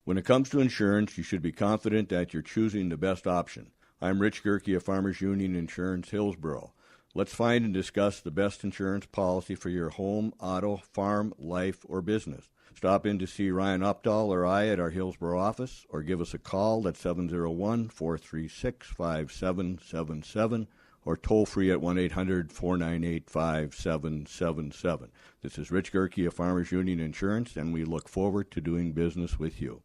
When it comes to insurance, you should be confident that you're choosing the best option. I'm Rich Gerke of Farmers Union Insurance, Hillsborough. Let's find and discuss the best insurance policy for your home, auto, farm, life, or business. Stop in to see Ryan Opdahl or I at our Hillsborough office, or give us a call at 701-436-5777, or toll free at 1-800-498-5777. This is Rich Gerke of Farmers Union Insurance, and we look forward to doing business with you.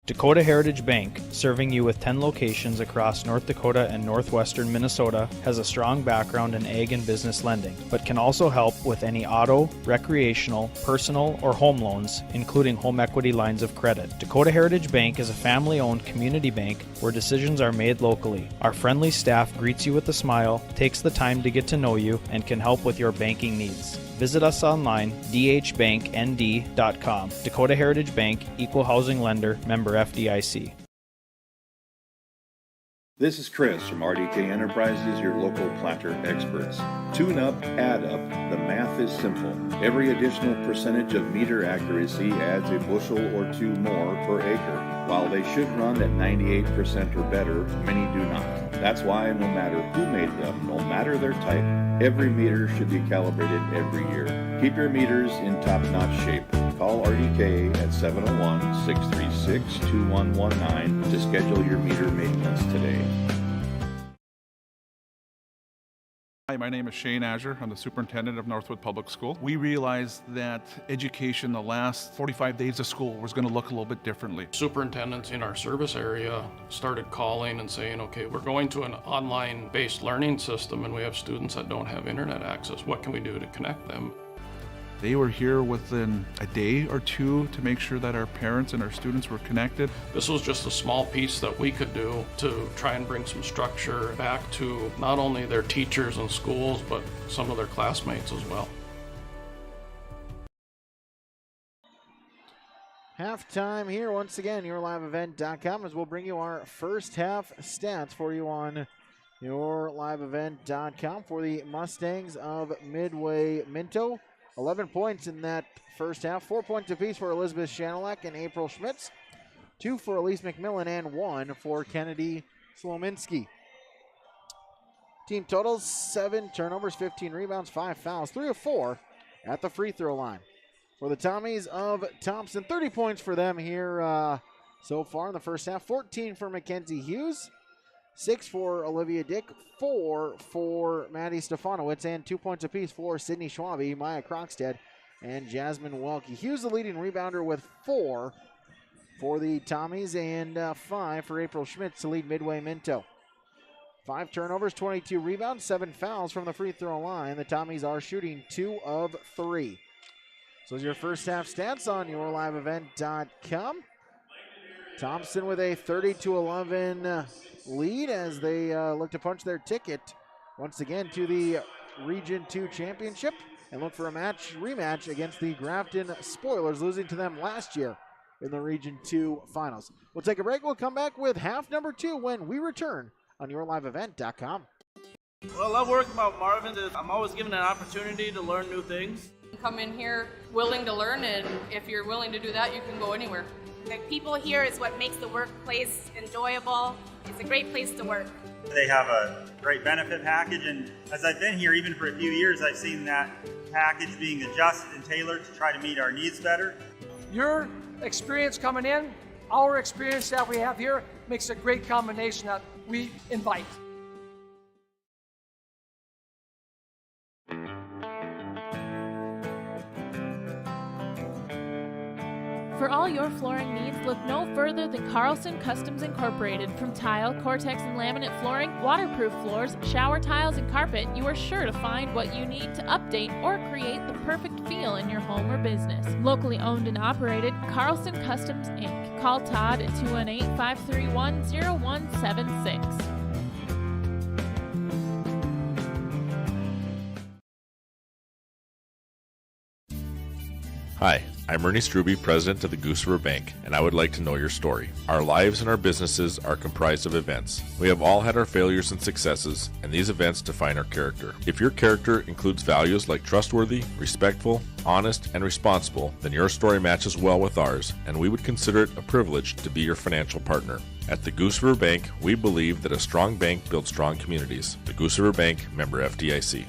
Dakota Heritage Bank, serving you with 10 locations across North Dakota and northwestern Minnesota, has a strong background in ag and business lending, but can also help with any auto, recreational, personal, or home loans, including home equity lines of credit. Dakota Heritage Bank is a family-owned community bank where decisions are made locally. Our friendly staff greets you with a smile, takes the time to get to know you, and can help with your banking needs. Visit us online, dhbanknd.com. Dakota Heritage Bank, Equal Housing Lender, member FDIC. This is Chris from RDK Enterprises, your local planter experts. Tune up, add up, the math is simple. Every additional percentage of meter accuracy adds a bushel or 2 more per acre. While they should run at 98% or better, many do not. That's why no matter who made them, no matter their type, every meter should be calibrated every year. Keep your meters in top-notch shape. Call RDK at 701-636-2119 to schedule your meter maintenance today. Hi, my My name is Shane Azure. I'm the superintendent of Northwood Public School. We realized that education the last 45 days of school was going to look a little bit differently. Superintendents in our service area started calling and saying, okay, we're going to an online-based learning system and we have students that don't have internet access. What can we do to connect them? They were here within a day or two to make sure that our parents and our students were connected. This was just a small piece that we could do to try and bring some structure back to not only their teachers and schools, but some of their classmates as well. Halftime here once again, yourliveevent.com, as we'll bring you our first half stats for you on yourliveevent.com for the Mustangs of Midway Minto. 11 points in that first half, 4 points apiece for Elizabeth Shanelak and April Schmitz, 2 for Elise McMillan, and 1 for Kennedy Slominski. Team totals 7 turnovers, 15 rebounds, 5 fouls, 3 of 4 at the free throw line. For the Tommies of Thompson, 30 points for them here so far in the first half, 14 for Mackenzie Hughes, 6 for Olivia Dick, 4 for Maddie Stefanowitz, and 2 points apiece for Sydney Schwabe, Maya Krogstad, and Jasmine Welke. Hughes the leading rebounder with 4 for the Tommies and 5 for April Schmitz to lead Midway Minto. 5 turnovers, 22 rebounds, 7 fouls from the free throw line. The Tommies are shooting 2 of 3. So your first half stats on yourliveevent.com. Thompson with a 30-11 lead as they look to punch their ticket once again to the Region 2 championship and look for a rematch against the Grafton Spoilers, losing to them last year in the Region 2 finals. We'll take a break. We'll come back with half number 2 when we return on yourliveevent.com. What I love working about Marvin is I'm always given an opportunity to learn new things. Come in here willing to learn, and if you're willing to do that, you can go anywhere. The people here is what makes the workplace enjoyable. It's a great place to work. They have a great benefit package, and as I've been here even for a few years, I've seen that package being adjusted and tailored to try to meet our needs better. Your experience coming in, our experience that we have here, makes a great combination that we invite. For all your flooring needs, look no further than Carlson Customs Incorporated. From tile, Cortex and laminate flooring, waterproof floors, shower tiles, and carpet, you are sure to find what you need to update or create the perfect feel in your home or business. Locally owned and operated, Carlson Customs Inc. Call Todd at 218-531-0176. Hi, I'm Ernie Struby, president of the Goose River Bank, and I would like to know your story. Our lives and our businesses are comprised of events. We have all had our failures and successes, and these events define our character. If your character includes values like trustworthy, respectful, honest, and responsible, then your story matches well with ours, and we would consider it a privilege to be your financial partner. At the Goose River Bank, we believe that a strong bank builds strong communities. The Goose River Bank, member FDIC.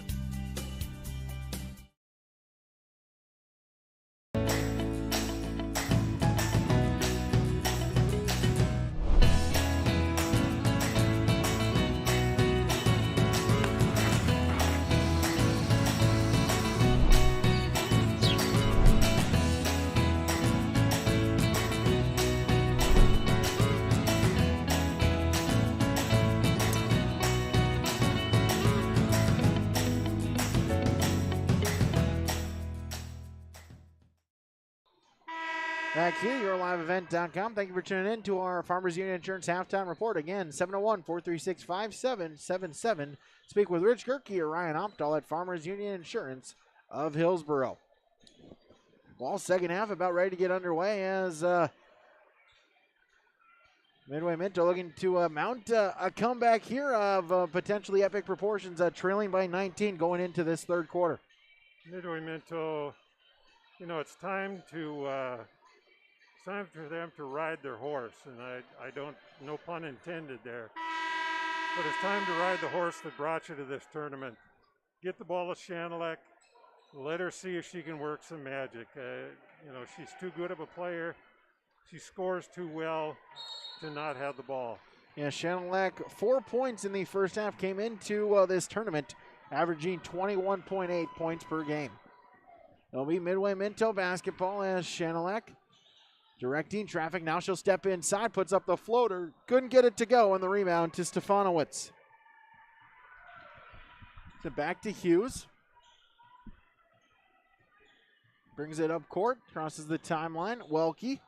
Back here, yourliveevent.com. Thank you for tuning in to our Farmers Union Insurance Halftime Report. Again, 701-436-5777. Speak with Rich Gerke or Ryan Opdahl at Farmers Union Insurance of Hillsboro. Well, second half about ready to get underway as Midway Minto looking to mount a comeback here of potentially epic proportions, trailing by 19 going into this third quarter. Midway Minto, it's time for them to ride their horse, and I don't, no pun intended there, but it's time to ride the horse that brought you to this tournament. Get the ball to Shanelak, let her see if she can work some magic. She's too good of a player. She scores too well to not have the ball. Yeah, Shanelak, 4 points in the first half, came into this tournament averaging 21.8 points per game. It'll be Midway Minto basketball as Shanilek directing traffic. Now she'll step inside, puts up the floater. Couldn't get it to go, and the rebound to Stefanowicz. So back to Hughes. Brings it up court, crosses the timeline. Welke.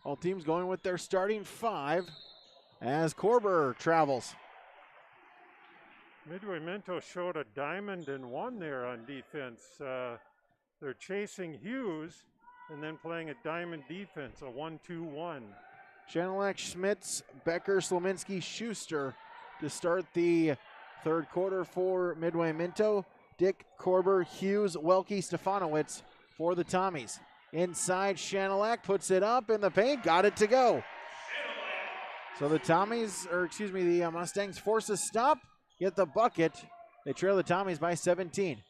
All teams going with their starting 5 as Korber travels. Midway Minto showed a diamond and one there on defense. They're chasing Hughes and then playing a diamond defense, a 1-2-1. Shanilek, Schmitz, Becker, Slominski, Schuster to start the third quarter for Midway Minto. Dick, Korber, Hughes, Welke, Stefanowicz for the Tommies. Inside, Shanilek puts it up in the paint, got it to go. So the Mustangs force a stop, get the bucket. They trail the Tommies by 17.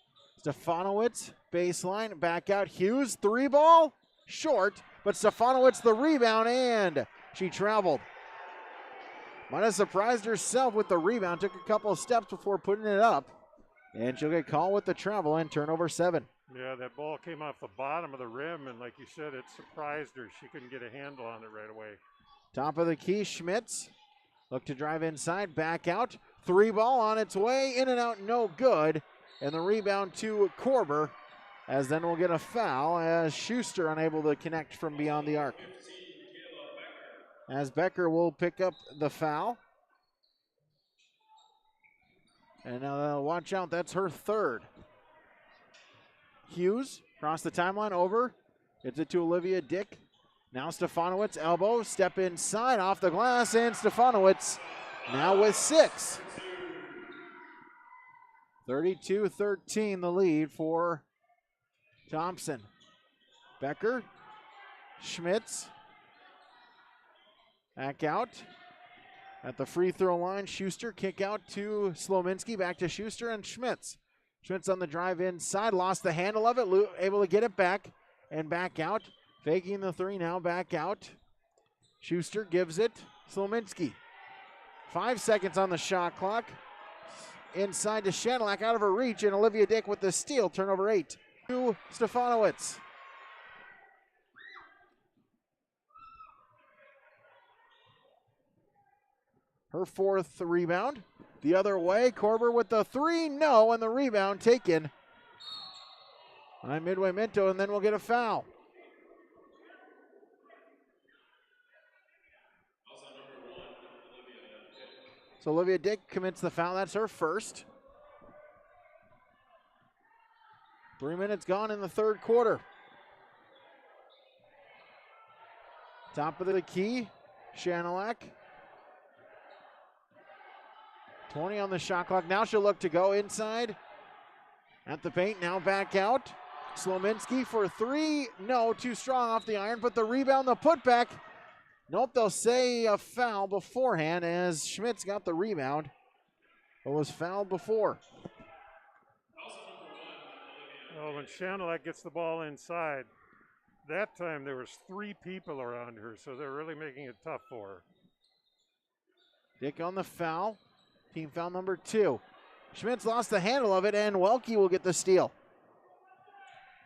Stefanowicz, baseline, back out. Hughes, 3-ball, short, but Stefanowicz the rebound, and she traveled. Might have surprised herself with the rebound, took a couple of steps before putting it up, and she'll get called with the travel and turnover 7. Yeah, that ball came off the bottom of the rim, and like you said, it surprised her. She couldn't get a handle on it right away. Top of the key, Schmitz. Look to drive inside, back out. 3-ball on its way, in and out, no good. And the rebound to Korber, as then we'll get a foul as Schuster unable to connect from beyond the arc. As Becker will pick up the foul. And watch out, that's her third. Hughes across the timeline over. It's it to Olivia Dick. Now Stefanowicz, elbow, step inside, off the glass, and Stefanowicz now with 6. 32-13 the lead for Thompson. Becker, Schmitz, back out. At the free throw line, Schuster, kick out to Slominski, back to Schuster and Schmitz. Schmitz on the drive inside, lost the handle of it, able to get it back and back out. Faking the 3 now, back out. Schuster gives it, Slominski. 5 seconds on the shot clock. Inside to Shanilek, out of her reach, and Olivia Dick with the steal, turnover 8. To Stefanowicz. Her 4th rebound. The other way, Korber with the 3, no, and the rebound taken by Midway Minto, and then we'll get a foul. So Olivia Dick commits the foul, that's her first. 3 minutes gone in the third quarter. Top of the key, Shanilek. 20 on the shot clock. Now she'll look to go inside at the paint. Now back out. Slominski for 3. No, too strong off the iron, but the rebound, the putback. Nope, they'll say a foul beforehand as Schmitz got the rebound, but was fouled before. Well, when Shanilek gets the ball inside, that time there was 3 people around her, so they're really making it tough for her. Dick on the foul. Team foul number 2. Schmitz lost the handle of it, and Welke will get the steal.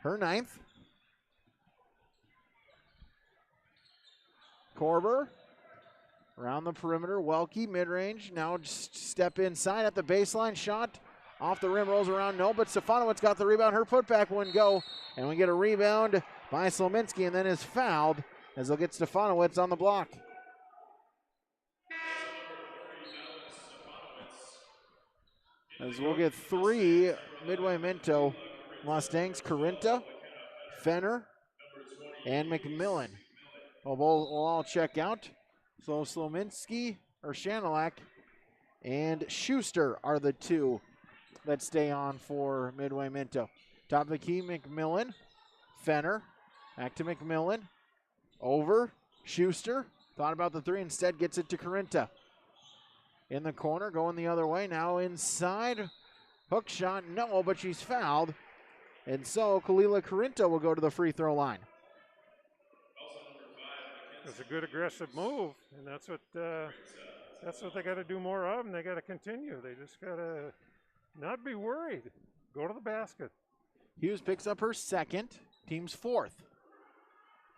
Her 9th. Korber around the perimeter. Welke mid-range. Now just step inside at the baseline. Shot off the rim, rolls around. No, but Stefanowicz got the rebound. Her putback wouldn't go. And we get a rebound by Slominski, and then is fouled as they'll get Stefanowicz on the block. As we'll get 3 Midway Minto Mustangs. Corinta, Fenner, and McMillan will all check out. So Slominski or Shanilek and Schuster are the 2 that stay on for Midway Minto. Top of the key, McMillan, Fenner, back to McMillan, over, Schuster, thought about the 3, instead gets it to Corinta. In the corner, going the other way, now inside, hook shot, no, but she's fouled. And so Kalila Corinta will go to the free throw line. It's a good aggressive move, and that's what That's what they got to do more of, and they got to continue. They just got to not be worried. Go to the basket. Hughes picks up her second, team's fourth.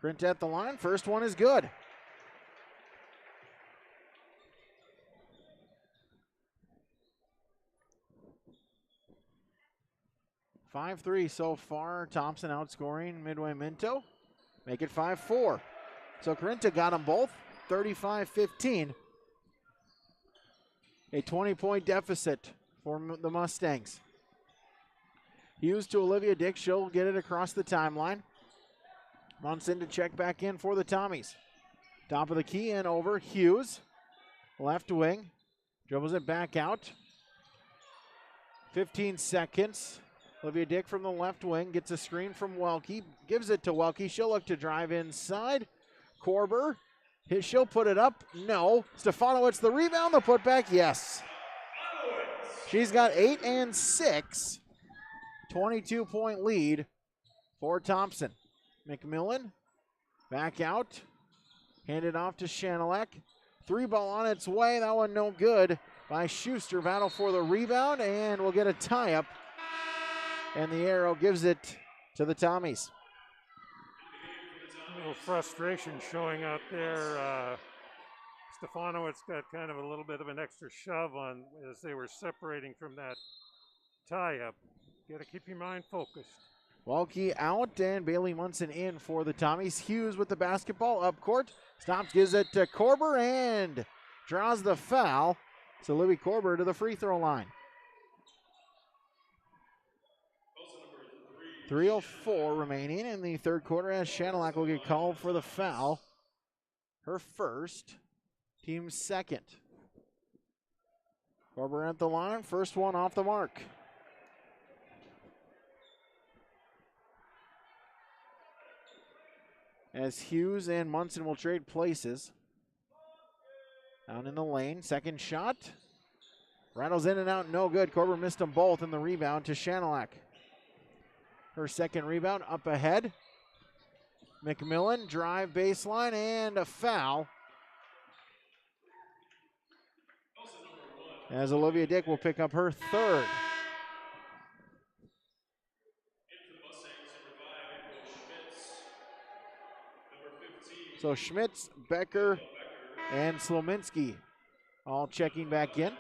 Corinta at the line, first one is good. (5-3) so far. Thompson outscoring Midway Minto. Make it 5-4. So Corinta got them both, 35-15. A 20-point deficit for the Mustangs. Hughes to Olivia Dick. She'll get it across the timeline. Munson to check back in for the Tommies. Top of the key and over. Hughes, left wing. Dribbles it back out. 15 seconds. Olivia Dick from the left wing gets a screen from Welke. Gives it to Welke. She'll look to drive inside. Korber. She'll put it up. No. Stefanowicz the rebound. The putback. Yes. She's got 8 and 6. 22-point lead for Thompson. McMillan back out. Handed off to Shanelek. 3-ball on its way. That one no good by Schuster. Battle for the rebound, and we'll get a tie-up. And the arrow gives it to the Tommies. A little frustration showing out there. Stefanowicz got kind of a little bit of an extra shove on as they were separating from that tie-up. Got to keep your mind focused. Welke out and Bailey Munson in for the Tommies. Hughes with the basketball up court. Stops, gives it to Korber and draws the foul. So Libby Korber to the free throw line. 3:04 remaining in the third quarter as Shanelak will get called for the foul. Her first, team's second. Korber at the line, first one off the mark. As Hughes and Munson will trade places. Down in the lane, second shot. Rattles in and out, no good. Korber missed them both, and the rebound to Shanelak. Her second rebound up ahead. McMillan, drive baseline, and a foul. As Olivia Dick will pick up her third. So Schmitz, Becker, and Slominski all checking back in.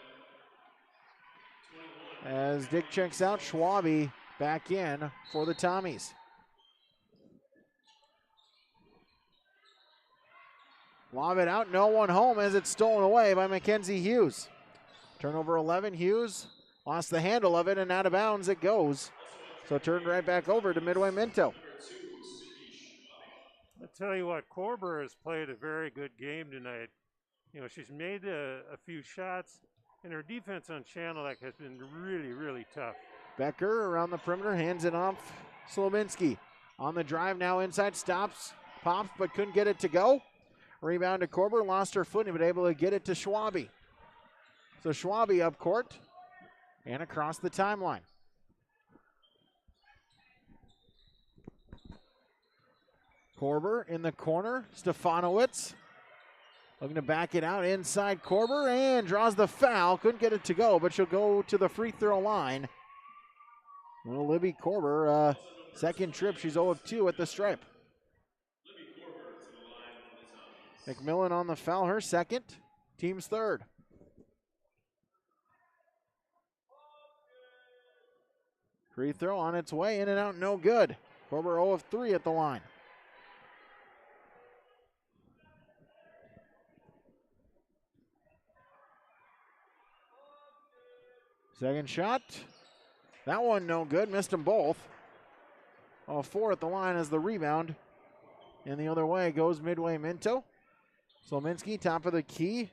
As Dick checks out, Schwabe back in for the Tommies. Lob it out, no one home as it's stolen away by Mackenzie Hughes. Turnover 11, Hughes lost the handle of it and out of bounds it goes. So turned right back over to Midway Minto. I tell you what, Korber has played a very good game tonight. You know, she's made a few shots, and her defense on Shanelek has been really, really tough. Becker around the perimeter, hands it off. Slominski on the drive now inside, stops, pops, but couldn't get it to go. Rebound to Korber, lost her footing, but able to get it to Schwabe. So Schwabe up court and across the timeline. Korber in the corner, Stefanowicz looking to back it out inside Korber and draws the foul. Couldn't get it to go, but she'll go to the free throw line. Well, Libby Korber, second trip, she's 0 of 2 at the stripe. McMillan on the foul, her second, team's third. Free throw on its way, in and out, no good. Korber 0 of 3 at the line. Second shot. That one no good. Missed them both. 4 at the line as the rebound. And the other way goes Midway Minto. Slominski, top of the key.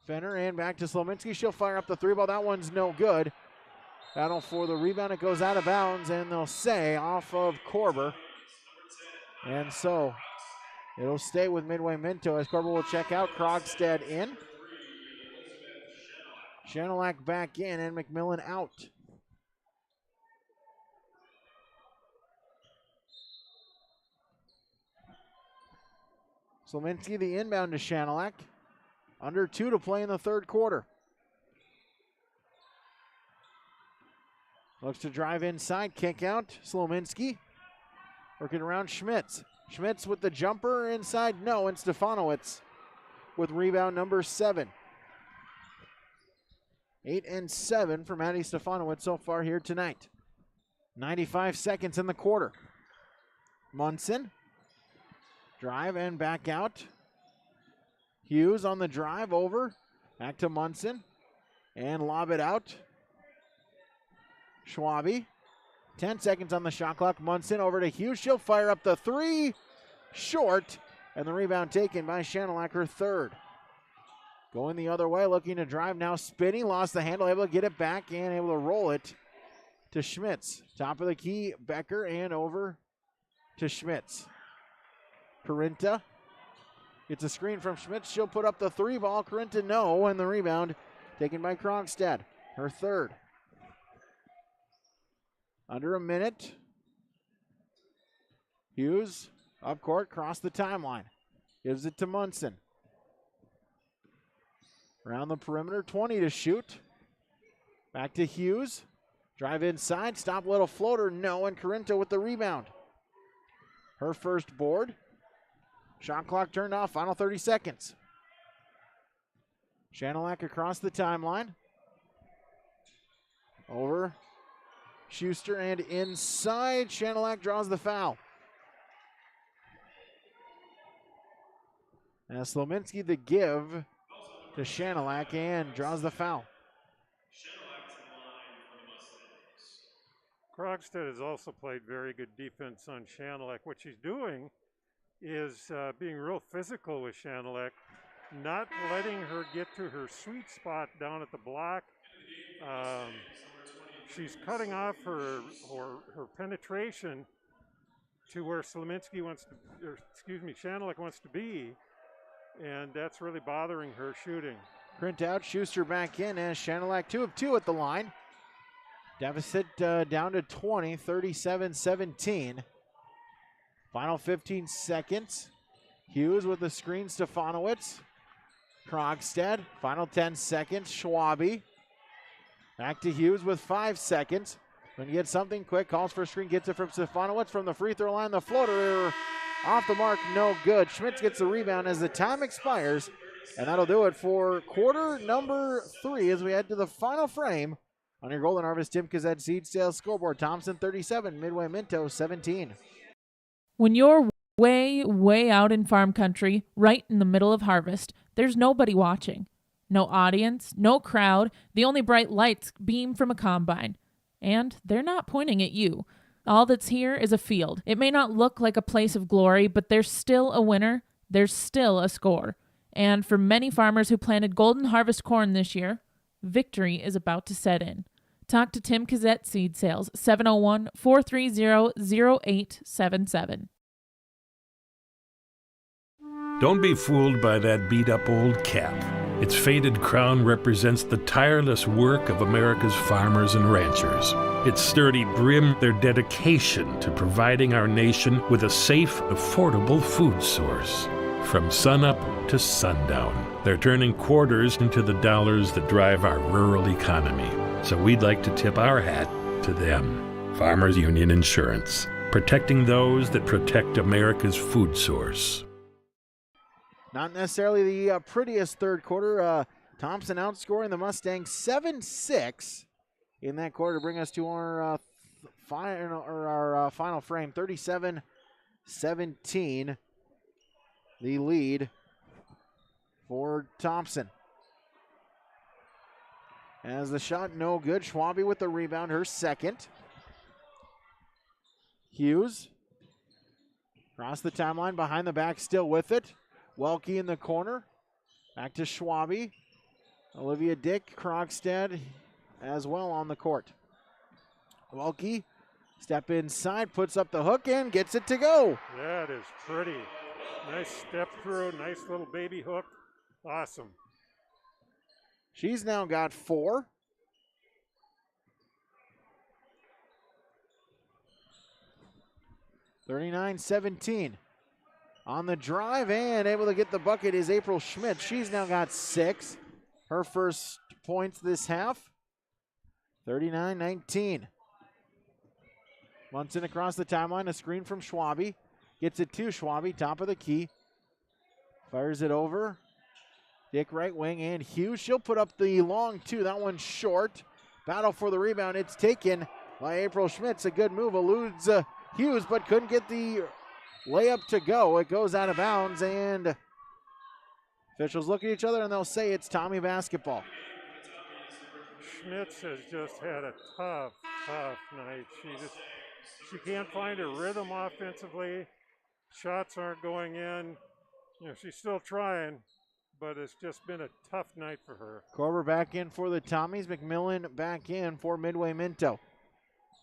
Fenner and back to Slominski. She'll fire up the 3-ball. That one's no good. Battle for the rebound. It goes out of bounds, and they'll say off of Korber. And so it'll stay with Midway Minto as Korber will check out. Krogstad in. Shanelak back in and McMillan out. Slominski the inbound to Shanelak. Under 2 to play in the third quarter. Looks to drive inside, kick out. Slominski working around Schmitz. Schmitz with the jumper inside, no, and Stefanowicz with rebound number 7. 8 and 7 for Maddie Stefanowicz so far here tonight. 95 seconds in the quarter. Munson, drive and back out. Hughes on the drive over, back to Munson, and lob it out. Schwabe, 10 seconds on the shot clock. Munson over to Hughes. She'll fire up the 3, short, and the rebound taken by Shanelack, her third. Going the other way, looking to drive now, spinning, lost the handle, able to get it back and able to roll it to Schmitz. Top of the key, Becker, and over to Schmitz. Corinta gets a screen from Schmitz. She'll put up the 3 ball. Corinta, no, and the rebound taken by Krogstad, her third. Under a minute. Hughes up court, cross the timeline. Gives it to Munson. Around the perimeter, 20 to shoot. Back to Hughes. Drive inside, stop little floater, no, and Corinto with the rebound. Her first board. Shot clock turned off, final 30 seconds. Shanelack across the timeline. Over Schuster and inside. Shanelack draws the foul. And Slominski the give to Shanelack and draws the foul. Krogstad has also played very good defense on Shanelack. What she's doing is being real physical with Shanelack, not letting her get to her sweet spot down at the block. She's cutting off her penetration to where Shanelack wants to be, and that's really bothering her shooting. Print out, Schuster back in as Shanelack 2 of 2 at the line. Deficit down to 20, 37-17. Final 15 seconds. Hughes with the screen, Stefanowicz. Krogstad, final 10 seconds, Schwabe. Back to Hughes with 5 seconds. Going to get something quick, calls for a screen, gets it from Stefanowicz from the free throw line. The floater off the mark, no good. Schmitz gets the rebound as the time expires. And that'll do it for quarter number 3 as we head to the final frame on your Golden Harvest Tim Kazet Seed Sales scoreboard. Thompson 37, Midway Minto 17. When you're way out in farm country, right in the middle of harvest, there's nobody watching. No audience, no crowd, the only bright lights beam from a combine. And they're not pointing at you. All that's here is a field. It may not look like a place of glory, but there's still a winner. There's still a score. And for many farmers who planted Golden Harvest corn this year, victory is about to set in. Talk to Tim Kazet Seed Sales, 701-430-0877. Don't be fooled by that beat-up old cap. Its faded crown represents the tireless work of America's farmers and ranchers. Its sturdy brim, their dedication to providing our nation with a safe, affordable food source. From sunup to sundown, they're turning quarters into the dollars that drive our rural economy. So we'd like to tip our hat to them. Farmers Union Insurance, protecting those that protect America's food source. Not necessarily the prettiest third quarter. Thompson outscoring the Mustangs 7-6 in that quarter to bring us to our final frame, 37-17. The lead for Thompson. As the shot no good, Schwabe with the rebound, her second. Hughes across the timeline, behind the back, still with it. Welke in the corner. Back to Schwabe. Olivia Dick, Krogstad as well on the court. Welke, step inside, puts up the hook and gets it to go. That is pretty. Nice step through, nice little baby hook. Awesome. She's now got 4. (39-17). On the drive and able to get the bucket is April Schmidt. She's now got 6. Her first points this half. 39-19. Munson across the timeline, a screen from Schwabe. Gets it to Schwabe, top of the key. Fires it over. Dick right wing and Hughes. She'll put up the long 2. That one's short. Battle for the rebound. It's taken by April Schmitz. A good move. Eludes Hughes, but couldn't get the layup to go. It goes out of bounds, and officials look at each other and they'll say it's Tommy basketball. Schmitz has just had a tough night. She can't find her rhythm offensively. Shots aren't going in. You know, she's still trying, but it's just been a tough night for her. Korber back in for the Tommies. McMillan back in for Midway Minto.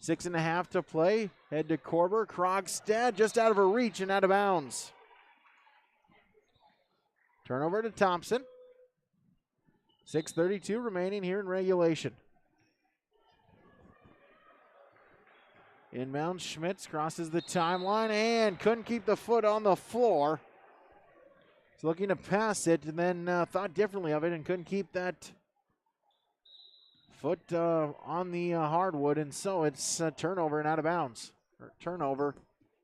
6.5 to play. Head to Korber. Krogstad just out of her reach and out of bounds. Turnover to Thompson. 6:32 remaining here in regulation. Inbound, Schmitz crosses the timeline and couldn't keep the foot on the floor. He's looking to pass it and then thought differently of it and couldn't keep that foot on the hardwood, and so it's a turnover and out of bounds. Or turnover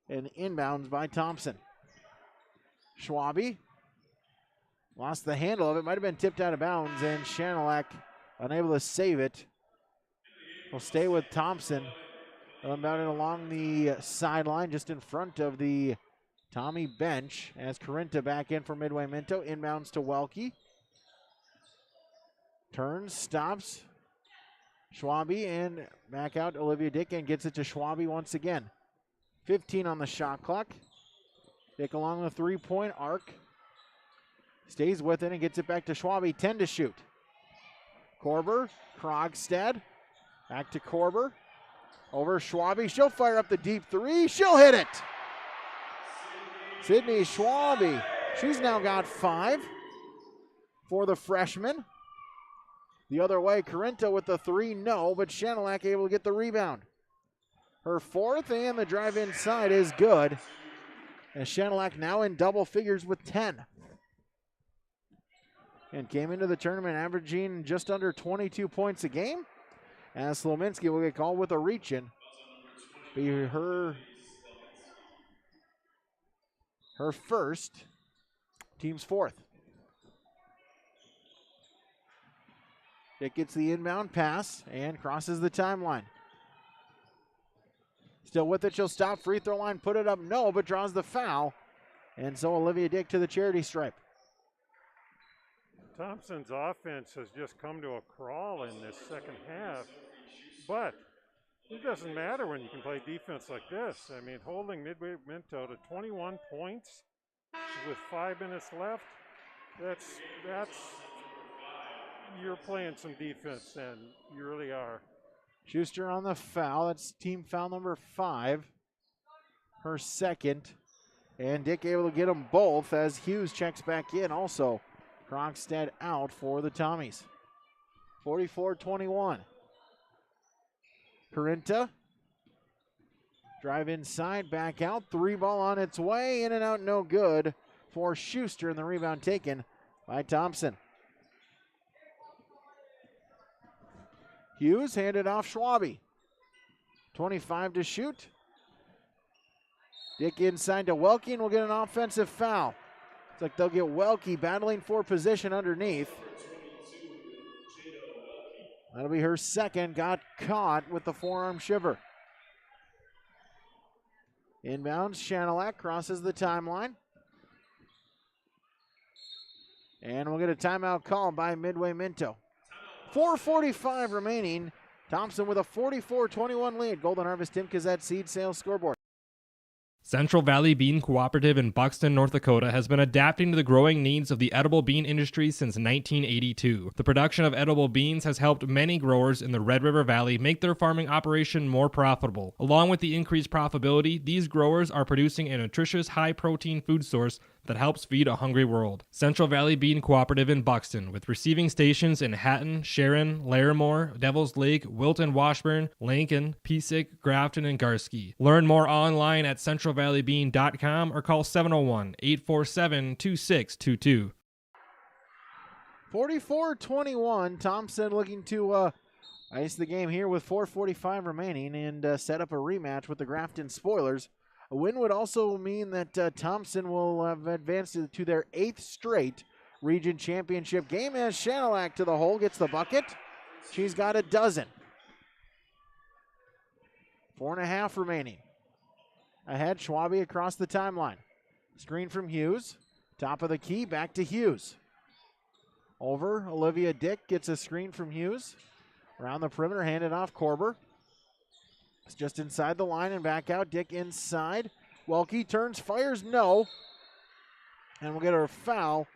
and inbounds by Thompson. Schwabe lost the handle of it. Might have been tipped out of bounds, and Shanilak unable to save it. Will stay with Thompson. Inbounded along the sideline just in front of the Tommy bench as Corinta back in for Midway Minto. Inbounds to Welke. Turns, stops. Schwabe and back out Olivia Dick and gets it to Schwabe once again. 15 on the shot clock. Dick along the three-point arc. Stays with it and gets it back to Schwabe. 10 to shoot. Korber, Krogstad. Back to Korber. Over Schwabe. She'll fire up the deep 3. She'll hit it. Sydney Schwabe. She's now got 5 for the freshman. The other way, Corinta with the 3, no, but Shanilak able to get the rebound. Her 4th, and the drive inside is good. And Shanilak now in double figures with 10. And came into the tournament averaging just under 22 points a game. As Slominski will get called with a reach-in. Be her first, team's 4th. It gets the inbound pass and crosses the timeline. Still with it, she'll stop, free throw line, put it up, no, but draws the foul. And so Olivia Dick to the charity stripe. Thompson's offense has just come to a crawl in this second half, but it doesn't matter when you can play defense like this. I mean, holding Midway Minto to 21 points with 5 minutes left, that's you're playing some defense then. You really are. Schuster on the foul. That's team foul number 5. Her second. And Dick able to get them both as Hughes checks back in also. Krogstad out for the Tommies. 44-21. Corinta. Drive inside, back out. 3 ball on its way. In and out, no good for Schuster. And the rebound taken by Thompson. Hughes handed off Schwabe. 25 to shoot. Dick inside to Welke and will get an offensive foul. It's like they'll get Welke battling for position underneath. That'll be her second. Got caught with the forearm shiver. Inbounds, Shanilak crosses the timeline. And we'll get a timeout call by Midway Minto. 4:45 remaining. Thompson with a 44-21 lead. Golden Harvest Tim Kazette Seed Sales Scoreboard. Central Valley Bean Cooperative in Buxton, North Dakota has been adapting to the growing needs of the edible bean industry since 1982. The production of edible beans has helped many growers in the Red River Valley make their farming operation more profitable. Along with the increased profitability, these growers are producing a nutritious, high-protein food source that helps feed a hungry world. Central Valley Bean Cooperative in Buxton, with receiving stations in Hatton, Sharon, Larimore, Devils Lake, Wilton, Washburn, Lincoln, Piesick, Grafton, and Garski. Learn more online at centralvalleybean.com or call 701-847-2622. 44-21, Thompson looking to ice the game here with 4:45 remaining and set up a rematch with the Grafton Spoilers. A win would also mean that Thompson will have advanced to their 8th straight region championship game as Shanelack to the hole gets the bucket. She's got a dozen. 4.5 remaining. Ahead, Schwabe across the timeline. Screen from Hughes. Top of the key, back to Hughes. Over, Olivia Dick gets a screen from Hughes. Around the perimeter, handed off Korber. It's just inside the line and back out. Dick inside. Welke turns, fires, no. And we'll get a foul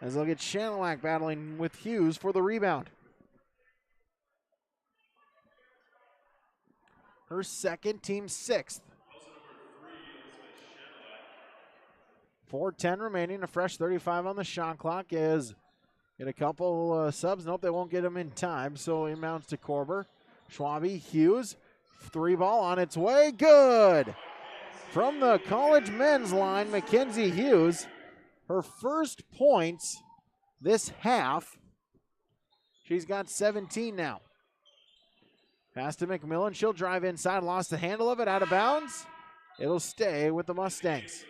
as they'll get Shanelack battling with Hughes for the rebound. Her second, team 6th. 4:10 remaining, a fresh 35 on the shot clock as get a couple subs. Nope, they won't get them in time, so inbounds to Korber. Schwabe, Hughes, 3-ball on its way, good! From the college men's line, Mackenzie Hughes, her first points this half. She's got 17 now. Pass to McMillan, she'll drive inside, lost the handle of it, out of bounds. It'll stay with the Mustangs.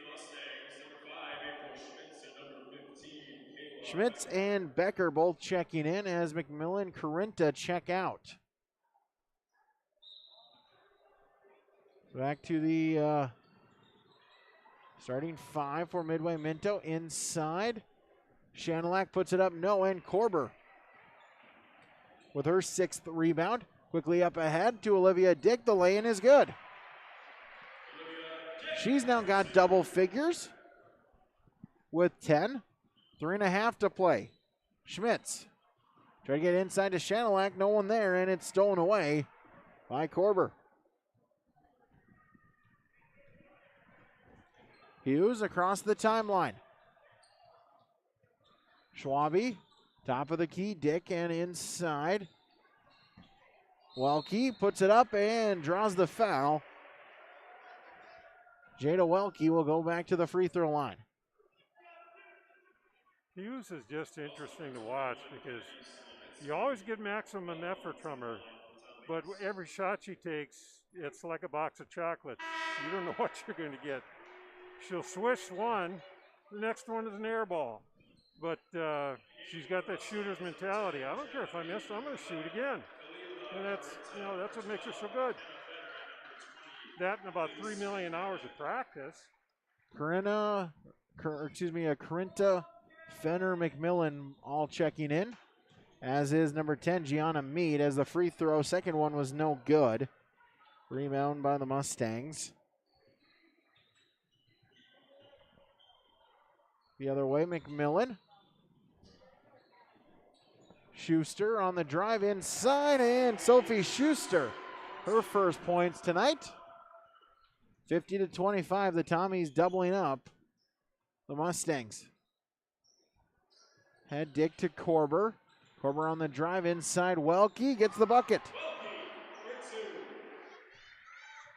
Schmitz and Becker both checking in as McMillan, Corinta check out. Back to the starting 5 for Midway. Minto inside. Shanelack puts it up, no, and Korber with her 6th rebound. Quickly up ahead to Olivia Dick. The lay-in is good. She's now got double figures with 10. 3.5 to play. Schmitz try to get inside to Shanelack. No one there, and it's stolen away by Korber. Hughes across the timeline. Schwabe, top of the key, Dick, and inside. Welke puts it up and draws the foul. Jada Welke will go back to the free throw line. Hughes is just interesting to watch because you always get maximum effort from her, but every shot she takes, it's like a box of chocolates. You don't know what you're going to get. She'll swish one, the next one is an air ball, but she's got that shooter's mentality. I don't care if I miss, I'm going to shoot again, and that's what makes her so good. That and about 3 million hours of practice. Corinta, Fenner, McMillan all checking in, as is number 10, Gianna Mead, as the free throw. Second one was no good. Rebound by the Mustangs. The other way, McMillan. Schuster on the drive inside, and Sophie Schuster, her first points tonight. 50-25, the Tommies doubling up the Mustangs. Head Dick to Korber. Korber on the drive inside. Welke gets the bucket.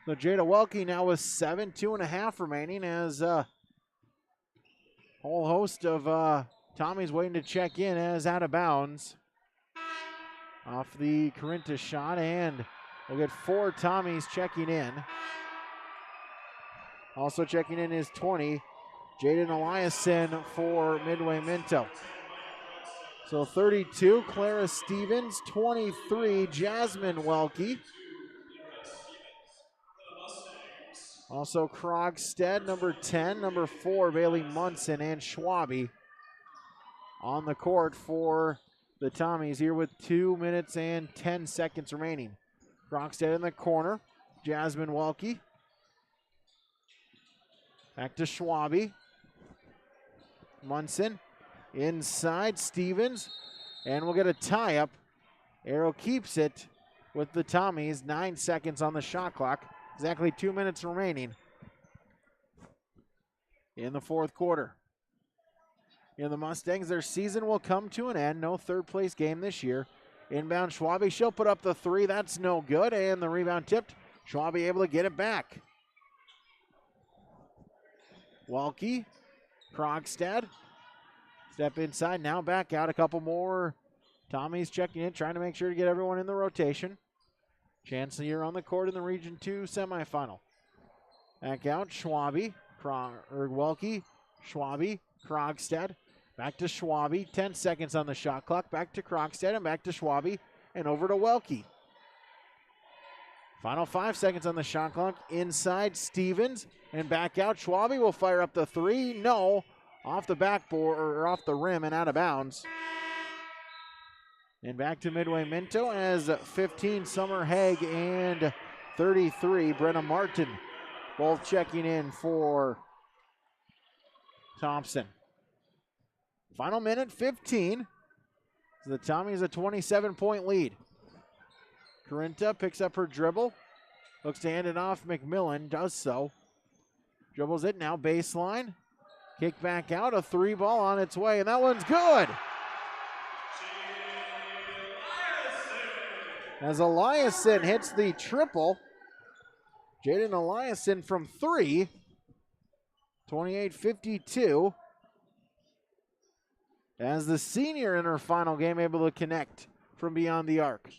So Jada Welke now with 7, 2.5 remaining as a whole host of Tommies waiting to check in as out of bounds. Off the Corinta shot, and we'll get 4 Tommies checking in. Also checking in is 20, Jaden Eliason for Midway Minto. So 32, Clara Stevens. 23, Jasmine Welke. Also Krogstad, number 10, number 4, Bailey Munson, and Schwabe on the court for the Tommies here with 2 minutes and 10 seconds remaining. Krogstad in the corner, Jasmine Welke. Back to Schwabe. Munson inside, Stevens, and we'll get a tie-up. Arrow keeps it with the Tommies. 9 seconds on the shot clock. Exactly 2 minutes remaining in the fourth quarter. the Mustangs, their season will come to an end. No third-place game this year. Inbound Schwabe, she'll put up the three. That's no good, and the rebound tipped. Schwabe able to get it back. Welke, Krogstad, step inside, now back out. A couple more. Tommy's checking in, trying to make sure to get everyone in the rotation. Chance here on the court in the Region 2 semifinal. Back out, Schwabe, Welke, Schwabe, Krogstad. Back to Schwabe, 10 seconds on the shot clock. Back to Krogstad and back to Schwabe and over to Welke. Final 5 seconds on the shot clock. Inside, Stevens and back out. Schwabe will fire up the three. No, off the backboard or off the rim and out of bounds. And back to Midway Minto as 15 Summer Haig and 33 Brenna Martin both checking in for Thompson. Final minute, 15. So the Tommies a 27-point lead. Corinta picks up her dribble. Looks to hand it off. McMillan does so. Dribbles it now, baseline. Kick back out, a three ball on its way, and that one's good. As Eliasson hits the triple. Jaden Eliasson from three. 28-52. As the senior in her final game able to connect from beyond the arc.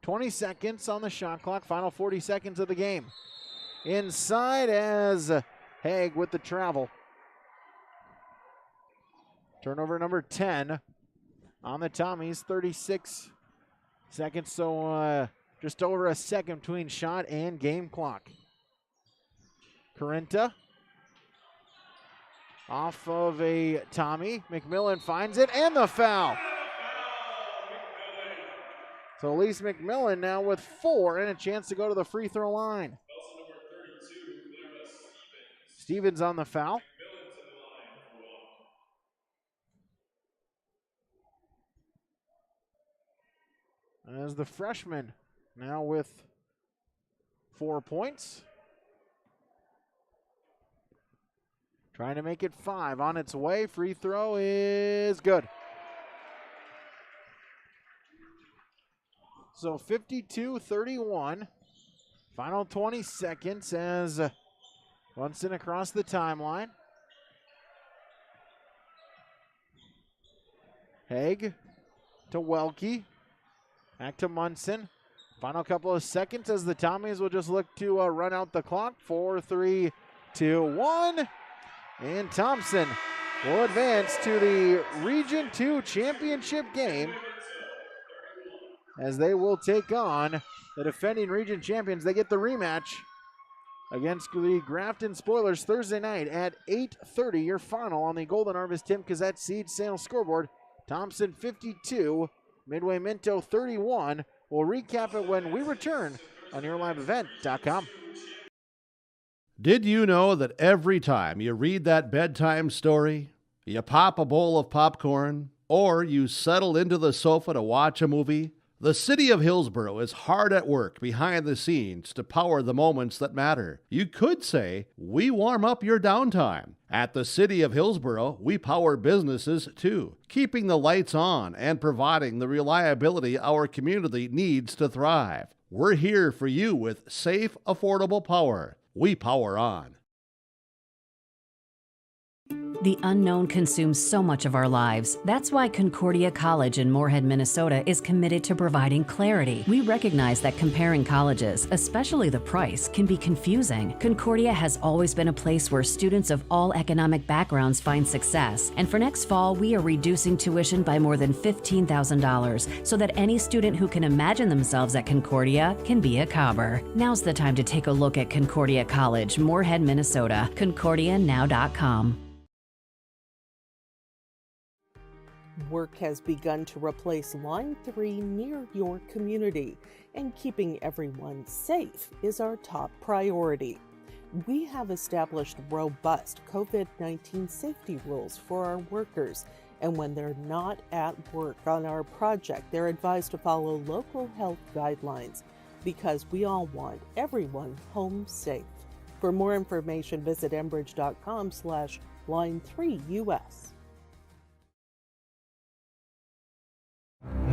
20 seconds on the shot clock, final 40 seconds of the game. Inside as Haig with the travel. Turnover number 10 on the Tommies, 36 seconds, so just over a second between shot and game clock. Corinta off of a Tommy. McMillan finds it and the foul. So Elise McMillan now with 4 and a chance to go to the free throw line. Stevens on the foul. As the freshman now with 4 points. Trying to make it 5 on its way. Free throw is good. So 52-31. Final 20 seconds as Munson across the timeline. Haig to Welke. Back to Munson. Final couple of seconds as the Tommies will just look to run out the clock. 4, 3, 2, 1. And Thompson will advance to the Region 2 championship game as they will take on the defending region champions. They get the rematch against the Grafton Spoilers Thursday night at 8:30. Your final on the Golden Harvest Tim Cassette Seed Sales scoreboard. Thompson 52, Midway Minto 31. We'll recap it when we return on YourLiveEvent.com. Did you know that every time you read that bedtime story, you pop a bowl of popcorn, or you settle into the sofa to watch a movie, the city of Hillsboro is hard at work behind the scenes to power the moments that matter. You could say, we warm up your downtime. At the city of Hillsboro, we power businesses too, keeping the lights on and providing the reliability our community needs to thrive. We're here for you with safe, affordable power. We power on. The unknown consumes so much of our lives. That's why Concordia College in Moorhead, Minnesota is committed to providing clarity. We recognize that comparing colleges, especially the price, can be confusing. Concordia has always been a place where students of all economic backgrounds find success. And for next fall, we are reducing tuition by more than $15,000 so that any student who can imagine themselves at Concordia can be a Cobber. Now's the time to take a look at Concordia College, Moorhead, Minnesota. ConcordiaNow.com. Work has begun to replace Line 3 near your community, and keeping everyone safe is our top priority. We have established robust COVID-19 safety rules for our workers, and when they're not at work on our project, they're advised to follow local health guidelines because we all want everyone home safe. For more information, visit enbridge.com/line3us.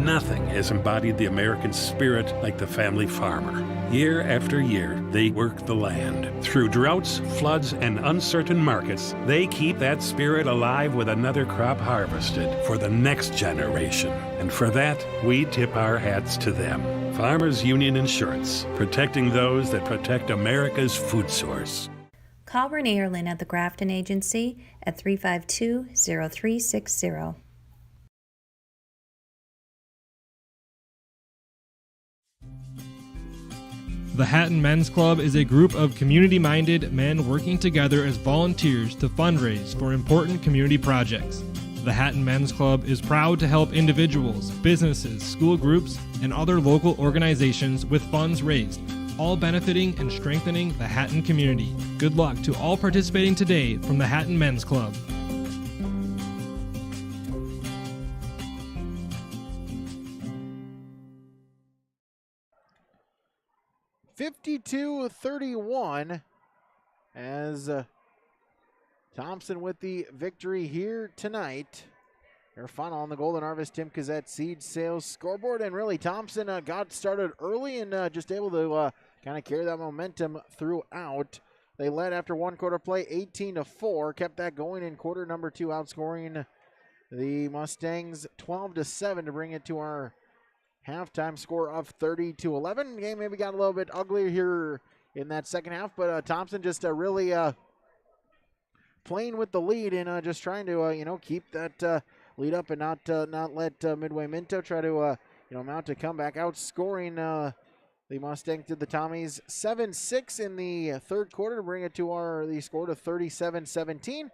Nothing has embodied the American spirit like the family farmer. Year after year, they work the land. Through droughts, floods, and uncertain markets, they keep that spirit alive with another crop harvested for the next generation. And for that, we tip our hats to them. Farmers Union Insurance, protecting those that protect America's food source. Call Renee or Lynn at the Grafton Agency at 352-0360. The Hatton Men's Club is a group of community-minded men working together as volunteers to fundraise for important community projects. The Hatton Men's Club is proud to help individuals, businesses, school groups, and other local organizations with funds raised, all benefiting and strengthening the Hatton community. Good luck to all participating today from the Hatton Men's Club. (52-31) as Thompson with the victory here tonight. Their final on the Golden Harvest Tim Cassette seed sales scoreboard, and really Thompson got started early and just able to kind of carry that momentum throughout. They led after one quarter play 18-4, kept that going in quarter number two, outscoring the Mustangs 12-7 to bring it to our halftime score of 30-11. Game maybe got a little bit uglier here in that second half, but Thompson just really playing with the lead and just trying to keep that lead up and not let Midway Minto try to mount a comeback, outscoring the Mustangs to the Tommies 7-6 in the third quarter to bring it to the score to 37-17,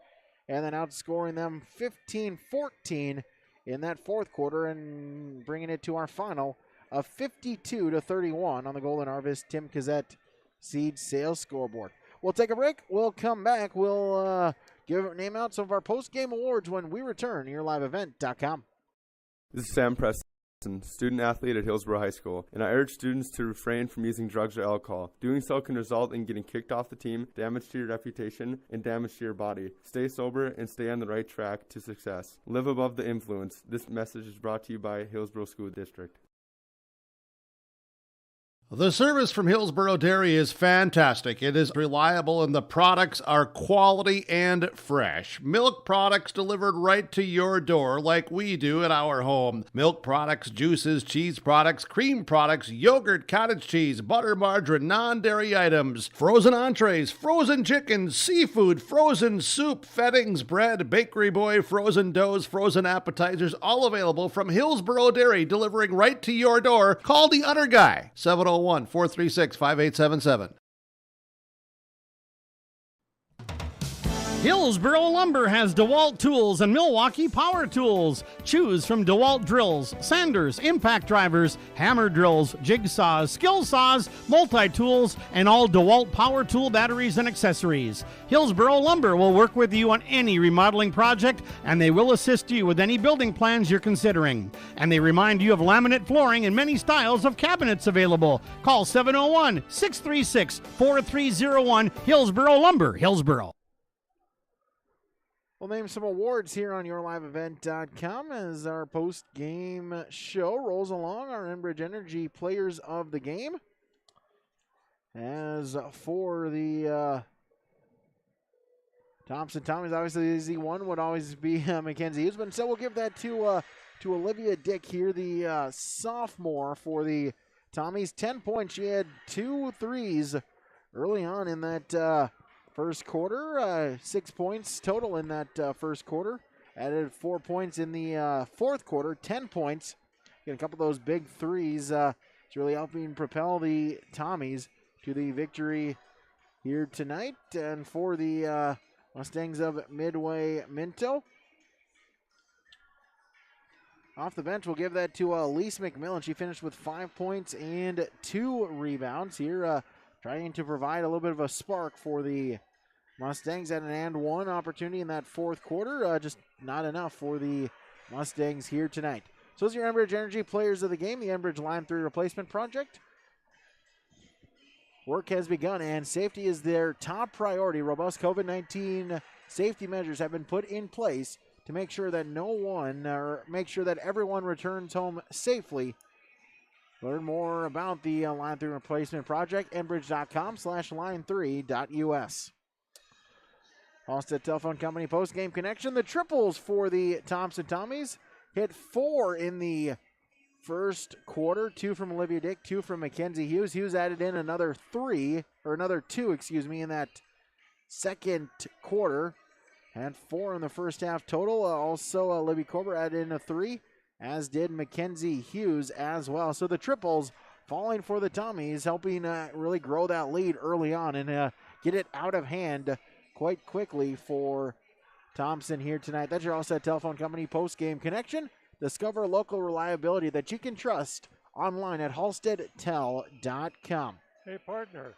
and then outscoring them 15-14 in that fourth quarter and bringing it to our final of 52-31 on the Golden Harvest Tim Cassette seed sales scoreboard. We'll take a break. We'll come back. We'll name out some of our post-game awards when we return. YourLiveEvent.com. This is Sam Preston, student athlete at Hillsborough High School, and I urge students to refrain from using drugs or alcohol. Doing so can result in getting kicked off the team, damage to your reputation, and damage to your body. Stay sober and stay on the right track to success. Live above the influence. This message is brought to you by Hillsborough School District. The service from Hillsborough Dairy is fantastic. It is reliable and the products are quality and fresh. Milk products delivered right to your door like we do at our home. Milk products, juices, cheese products, cream products, yogurt, cottage cheese, butter, margarine, non-dairy items, frozen entrees, frozen chicken, seafood, frozen soup, fettings, bread, bakery boy, frozen doughs, frozen appetizers, all available from Hillsborough Dairy, delivering right to your door. Call the Udder Guy, 701-436-5877. Hillsborough Lumber has DeWalt tools and Milwaukee power tools. Choose from DeWalt drills, sanders, impact drivers, hammer drills, jigsaws, skill saws, multi-tools, and all DeWalt power tool batteries and accessories. Hillsborough Lumber will work with you on any remodeling project, and they will assist you with any building plans you're considering. And they remind you of laminate flooring and many styles of cabinets available. Call 701-636-4301, Hillsborough Lumber, Hillsborough. We'll name some awards here on YourLiveEvent.com as our post-game show rolls along. Our Enbridge Energy Players of the Game. As for the Thompson Tommies, obviously the easy one would always be Mackenzie Hughes, but so we'll give that to Olivia Dick here, the sophomore for the Tommies. 10 points. She had 2 threes early on in that first quarter, 6 points total in that first quarter. Added 4 points in the fourth quarter, 10 points. Get a couple of those big threes. It's really helping propel the Tommies to the victory here tonight. And for the Mustangs of Midway Minto, off the bench, we'll give that to Elise McMillan. She finished with 5 points and 2 rebounds here. Trying to provide a little bit of a spark for the Mustangs. Had an and one opportunity in that fourth quarter. Just not enough for the Mustangs here tonight. So those are your Enbridge Energy Players of the Game, the Enbridge Line 3 Replacement Project. Work has begun, and safety is their top priority. Robust COVID-19 safety measures have been put in place to make sure that make sure that everyone returns home safely. Learn more about the Line 3 replacement project, enbridge.com/line3.us. Halstead Telephone Company post-game connection. The triples for the Thompson Tommies hit 4 in the first quarter. 2 from Olivia Dick, 2 from Mackenzie Hughes. Hughes added in another 2, in that second quarter. Had 4 in the first half total. Also, Libby Korber added in a 3, as did Mackenzie Hughes as well. So the triples falling for the Tommies, helping really grow that lead early on and get it out of hand quite quickly for Thompson here tonight. That's your Halstead Telephone Company post-game connection. Discover local reliability that you can trust online at halsteadtel.com. Hey, partner,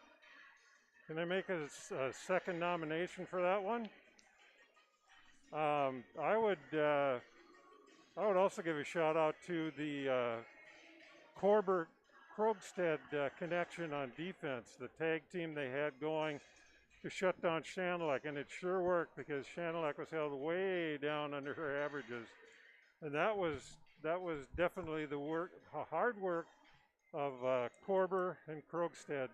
can I make a second nomination for that one? I would also give a shout out to the Korber-Krogstad connection on defense, the tag team they had going to shut down Shanelek, and it sure worked because Shanelek was held way down under her averages. And that was definitely the hard work of Korber and Krogstad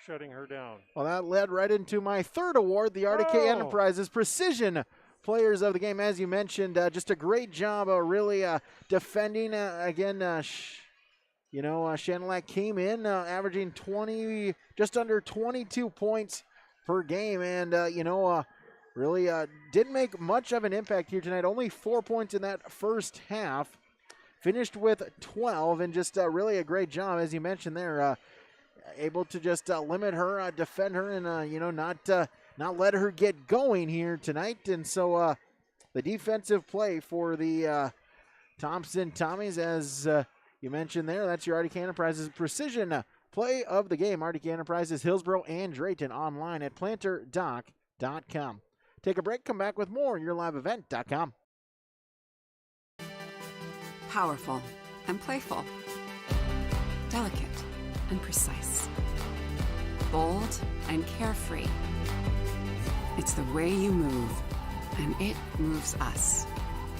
shutting her down. Well, that led right into my third award, the RDK Enterprises Precision Players of the Game. As you mentioned, just a great job really defending. Shanelek came in averaging just under 22 points per game, and really didn't make much of an impact here tonight. Only 4 points in that first half. Finished with 12, and just really a great job, as you mentioned there, able to just limit her, defend her, and not let her get going here tonight. And so the defensive play for the Thompson Tommies, as you mentioned there, that's your RDK Enterprises Precision Play of the Game. RDK Enterprises, Hillsboro, and Drayton, online at planterdoc.com. Take a break, come back with more on yourliveevent.com. Powerful and playful. Delicate and precise. Bold and carefree. It's the way you move, and it moves us.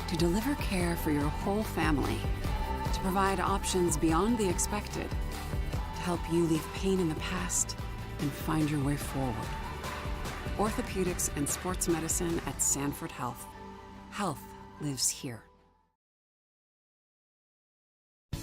To deliver care for your whole family. To provide options beyond the expected. To help you leave pain in the past and find your way forward. Orthopedics and sports medicine at Sanford Health. Health lives here.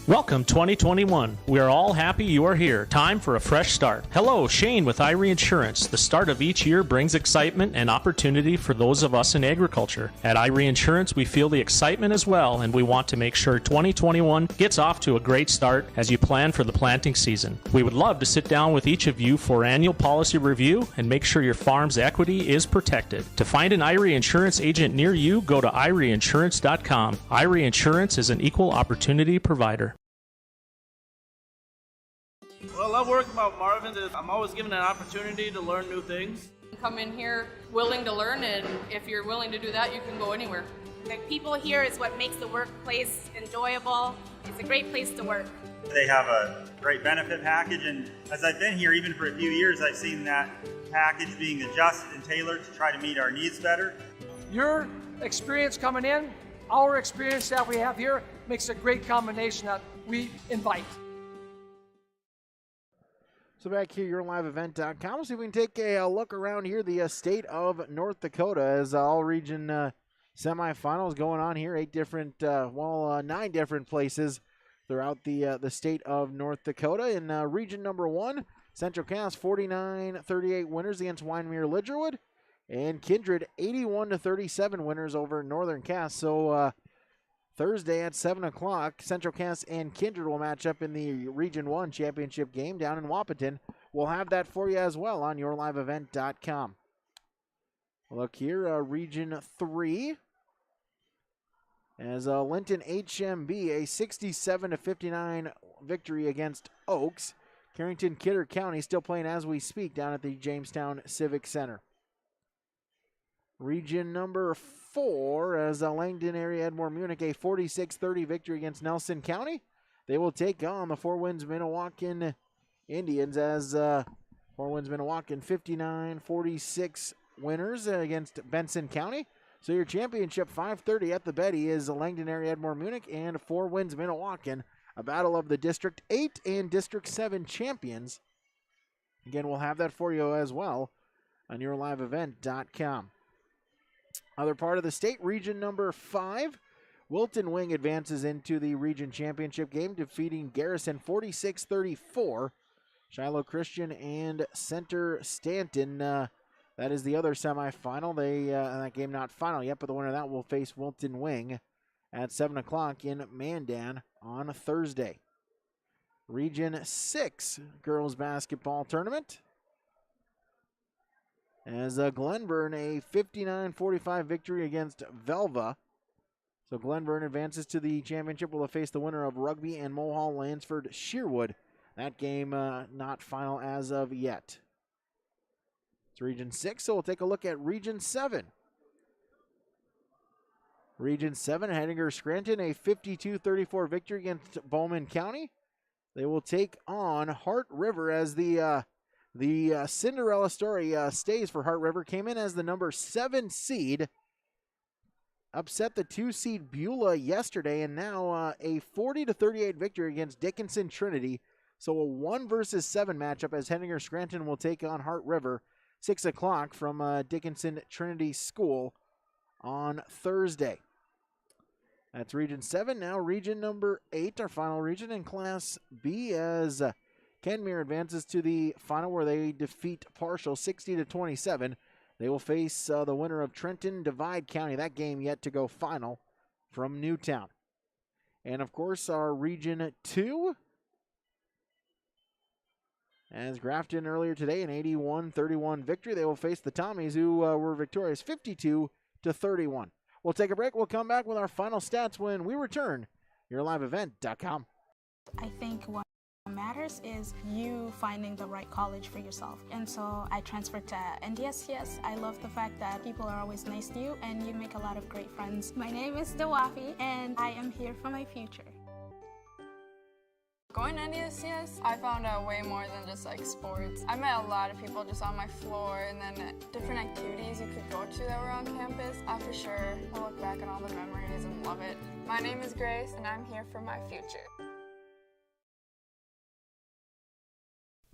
Welcome 2021. We are all happy you are here. Time for a fresh start. Hello, Shane with Irie Insurance. The start of each year brings excitement and opportunity for those of us in agriculture. At Irie Insurance, we feel the excitement as well, and we want to make sure 2021 gets off to a great start as you plan for the planting season. We would love to sit down with each of you for annual policy review and make sure your farm's equity is protected. To find an Irie Insurance agent near you, go to IrieInsurance.com. Irie Insurance is an equal opportunity provider. What I love working about Marvin's is I'm always given an opportunity to learn new things. Come in here willing to learn, and if you're willing to do that, you can go anywhere. The people here is what makes the workplace enjoyable. It's a great place to work. They have a great benefit package, and as I've been here even for a few years, I've seen that package being adjusted and tailored to try to meet our needs better. Your experience coming in, our experience that we have here, makes a great combination that we invite. So back here, yourliveevent.com. So we can take a look around here, the state of North Dakota, as all region semifinals going on here. 9 different places throughout the state of North Dakota. In region number 1, Central Cass 49-38 winners against Wyndmere Lidgerwood, and Kindred 81-37 winners over Northern Cass. So Thursday at 7 o'clock, Central Cass and Kindred will match up in the Region 1 championship game down in Wahpeton. We'll have that for you as well on yourliveevent.com. Look here, Region 3. As Linton HMB, a 67-59 victory against Oaks. Carrington Kidder County still playing as we speak down at the Jamestown Civic Center. Region number 4, as Langdon area Edmore Munich, a 46-30 victory against Nelson County. They will take on the Four Winds Minnewacan Indians, as Four Winds Minnewacan 59-46 winners against Benson County. So your championship, 5:30 at the Betty, is Langdon-Area Edmore Munich and Four Winds Minnewacan. A battle of the District 8 and District 7 champions. Again, we'll have that for you as well on yourliveevent.com. Other part of the state, region number 5. Wilton Wing advances into the region championship game, defeating Garrison 46-34. Shiloh Christian and Center Stanton. That is the other semifinal. That game not final yet, but the winner of that will face Wilton Wing at 7 o'clock in Mandan on Thursday. Region 6 girls basketball tournament. As Glenburn, a 59-45 victory against Velva. So Glenburn advances to the championship. Will face the winner of Rugby and Mohall Lansford Sherwood. That game not final as of yet. It's Region 6, so we'll take a look at Region 7. Region 7, Hettinger Scranton, a 52-34 victory against Bowman County. They will take on Hart River as the Cinderella story stays for Hart River. Came in as the number 7 seed. Upset the 2 seed Beulah yesterday, and now a 40-38 victory against Dickinson Trinity. So a 1 versus 7 matchup as Hettinger Scranton will take on Hart River, 6 o'clock from Dickinson Trinity School on Thursday. That's Region 7. Now Region number 8, our final region in Class B, as Kenmere advances to the final where they defeat Partial 60-27. They will face the winner of Trenton Divide County. That game yet to go final from Newtown. And of course our Region 2, as Grafton earlier today, an 81-31 victory. They will face the Tommies, who were victorious 52-31. We'll take a break. We'll come back with our final stats when we return. YourLiveEvent.com. I think what matters is you finding the right college for yourself. And so I transferred to NDSCS. I love the fact that people are always nice to you and you make a lot of great friends. My name is Dawafi and I am here for my future. Going to NDSCS, I found out way more than just like sports. I met a lot of people just on my floor, and then different activities you could go to that were on campus. I for sure will look back on all the memories and love it. My name is Grace and I'm here for my future.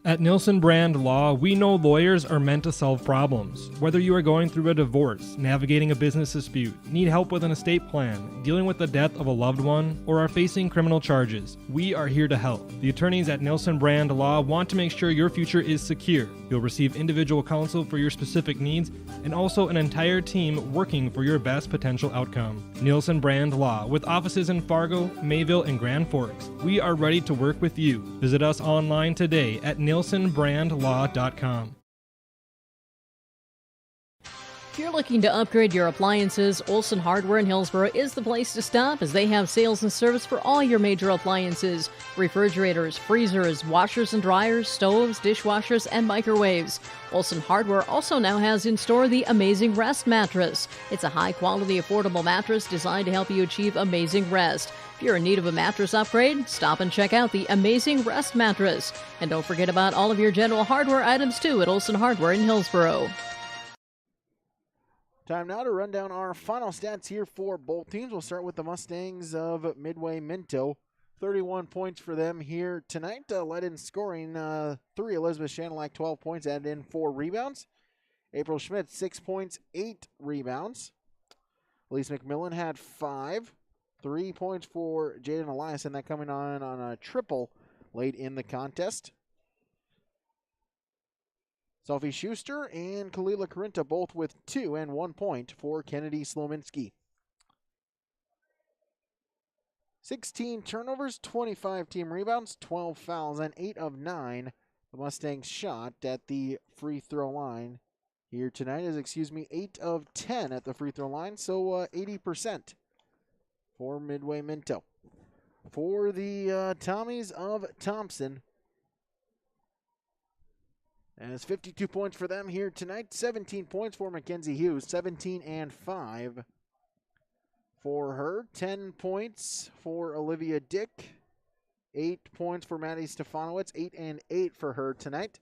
At Nielsen Brand Law, we know lawyers are meant to solve problems. Whether you are going through a divorce, navigating a business dispute, need help with an estate plan, dealing with the death of a loved one, or are facing criminal charges, we are here to help. The attorneys at Nielsen Brand Law want to make sure your future is secure. You'll receive individual counsel for your specific needs and also an entire team working for your best potential outcome. Nielsen Brand Law, with offices in Fargo, Mayville, and Grand Forks. We are ready to work with you. Visit us online today at NielsenBrandLaw.com. If you're looking to upgrade your appliances, Olson Hardware in Hillsboro is the place to stop, as they have sales and service for all your major appliances: refrigerators, freezers, washers and dryers, stoves, dishwashers, and microwaves. Olson Hardware also now has in store the Amazing Rest mattress. It's a high-quality, affordable mattress designed to help you achieve amazing rest. If you're in need of a mattress upgrade, stop and check out the Amazing Rest mattress. And don't forget about all of your general hardware items, too, at Olson Hardware in Hillsboro. Time now to run down our final stats here for both teams. We'll start with the Mustangs of Midway Minto. 31 points for them here tonight. Led in scoring 3. Elizabeth Shanelak, 12 points, added in 4 rebounds. April Schmidt, 6 points, 8 rebounds. Elise McMillan had 5. 3 points for Jaden Elias, and that coming on a triple late in the contest. Sophie Schuster and Kalila Karinta both with 2 and 1 point for Kennedy Slominski. 16 turnovers, 25 team rebounds, 12 fouls, and 8 of 9 the Mustangs shot at the free throw line here tonight. 8 of 10 at the free throw line, so 80% for Midway Minto. For the Tommies of Thompson, as 52 points for them here tonight. 17 points for Mackenzie Hughes. 17 and 5 for her. 10 points for Olivia Dick. 8 points for Maddie Stefanowicz. 8 and 8 for her tonight.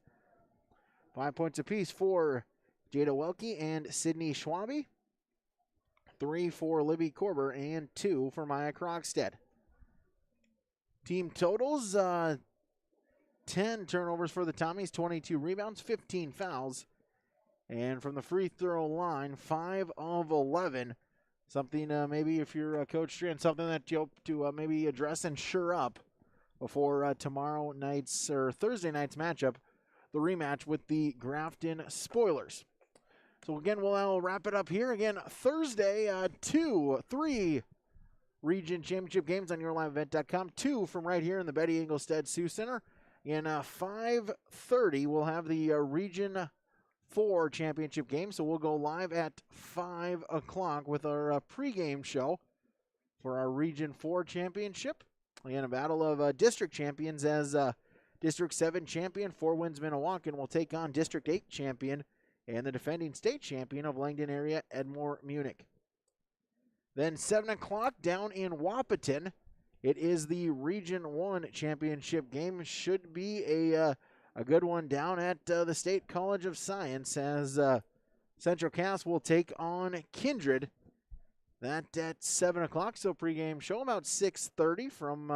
5 points apiece for Jada Welke and Sydney Schwabe. 3 for Libby Korber, and 2 for Maya Krogstad. Team totals, 10 turnovers for the Tommies, 22 rebounds, 15 fouls. And from the free throw line, 5 of 11. Something maybe if you're Coach Strand, something that you hope to maybe address and shore up before tomorrow night's or Thursday night's matchup, the rematch with the Grafton Spoilers. So again, we'll wrap it up here. Again, Thursday, 3 region championship games on YourLiveEvent.com. 2 from right here in the Betty Engelstad Sioux Center. And 5:30, we'll have the Region 4 championship game. So we'll go live at 5 o'clock with our pregame show for our Region 4 championship. Again, a battle of district champions as District 7 champion, 4 Winds Minnewacan will take on District 8 champion and the defending state champion of Langdon area, Edmore Munich. Then 7 o'clock down in Wahpeton, it is the Region 1 championship game. Should be a good one down at the State College of Science as Central Cass will take on Kindred. That at 7 o'clock, so pregame show about 6:30 from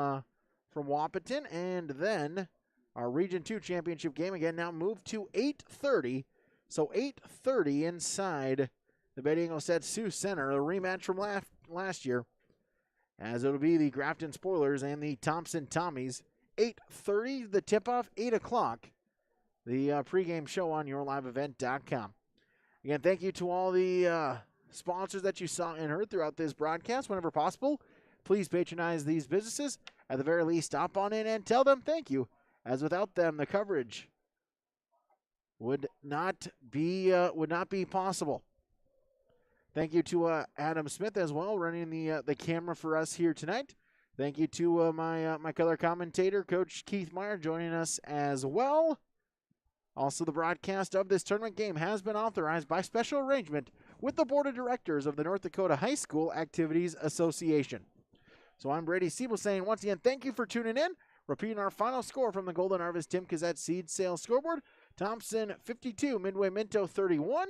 Wahpeton. And then our Region 2 championship game, again, now moved to 8:30. So 8:30 inside the Betty Engelstad Sioux Center, a rematch from last year, as it'll be the Grafton Spoilers and the Thompson Tommies. 8:30, the tip-off, 8 o'clock, the pregame show on YourLiveEvent.com. Again, thank you to all the sponsors that you saw and heard throughout this broadcast. Whenever possible, please patronize these businesses. At the very least, stop on in and tell them thank you, as without them, the coverage would not be possible. Thank you to Adam Smith as well, running the camera for us here tonight. Thank you to my color commentator, Coach Keith Meyer, joining us as well. Also, the broadcast of this tournament game has been authorized by special arrangement with the Board of Directors of the North Dakota High School Activities Association. So I'm Brady Siebel saying once again, thank you for tuning in. Repeating our final score from the Golden Harvest Tim Kazette Seed Sales scoreboard. Thompson 52, Midway Minto 31.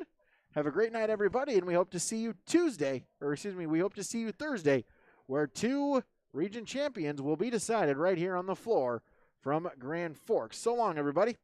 Have a great night, everybody, and we hope to see you we hope to see you Thursday, where 2 region champions will be decided right here on the floor from Grand Forks. So long, everybody.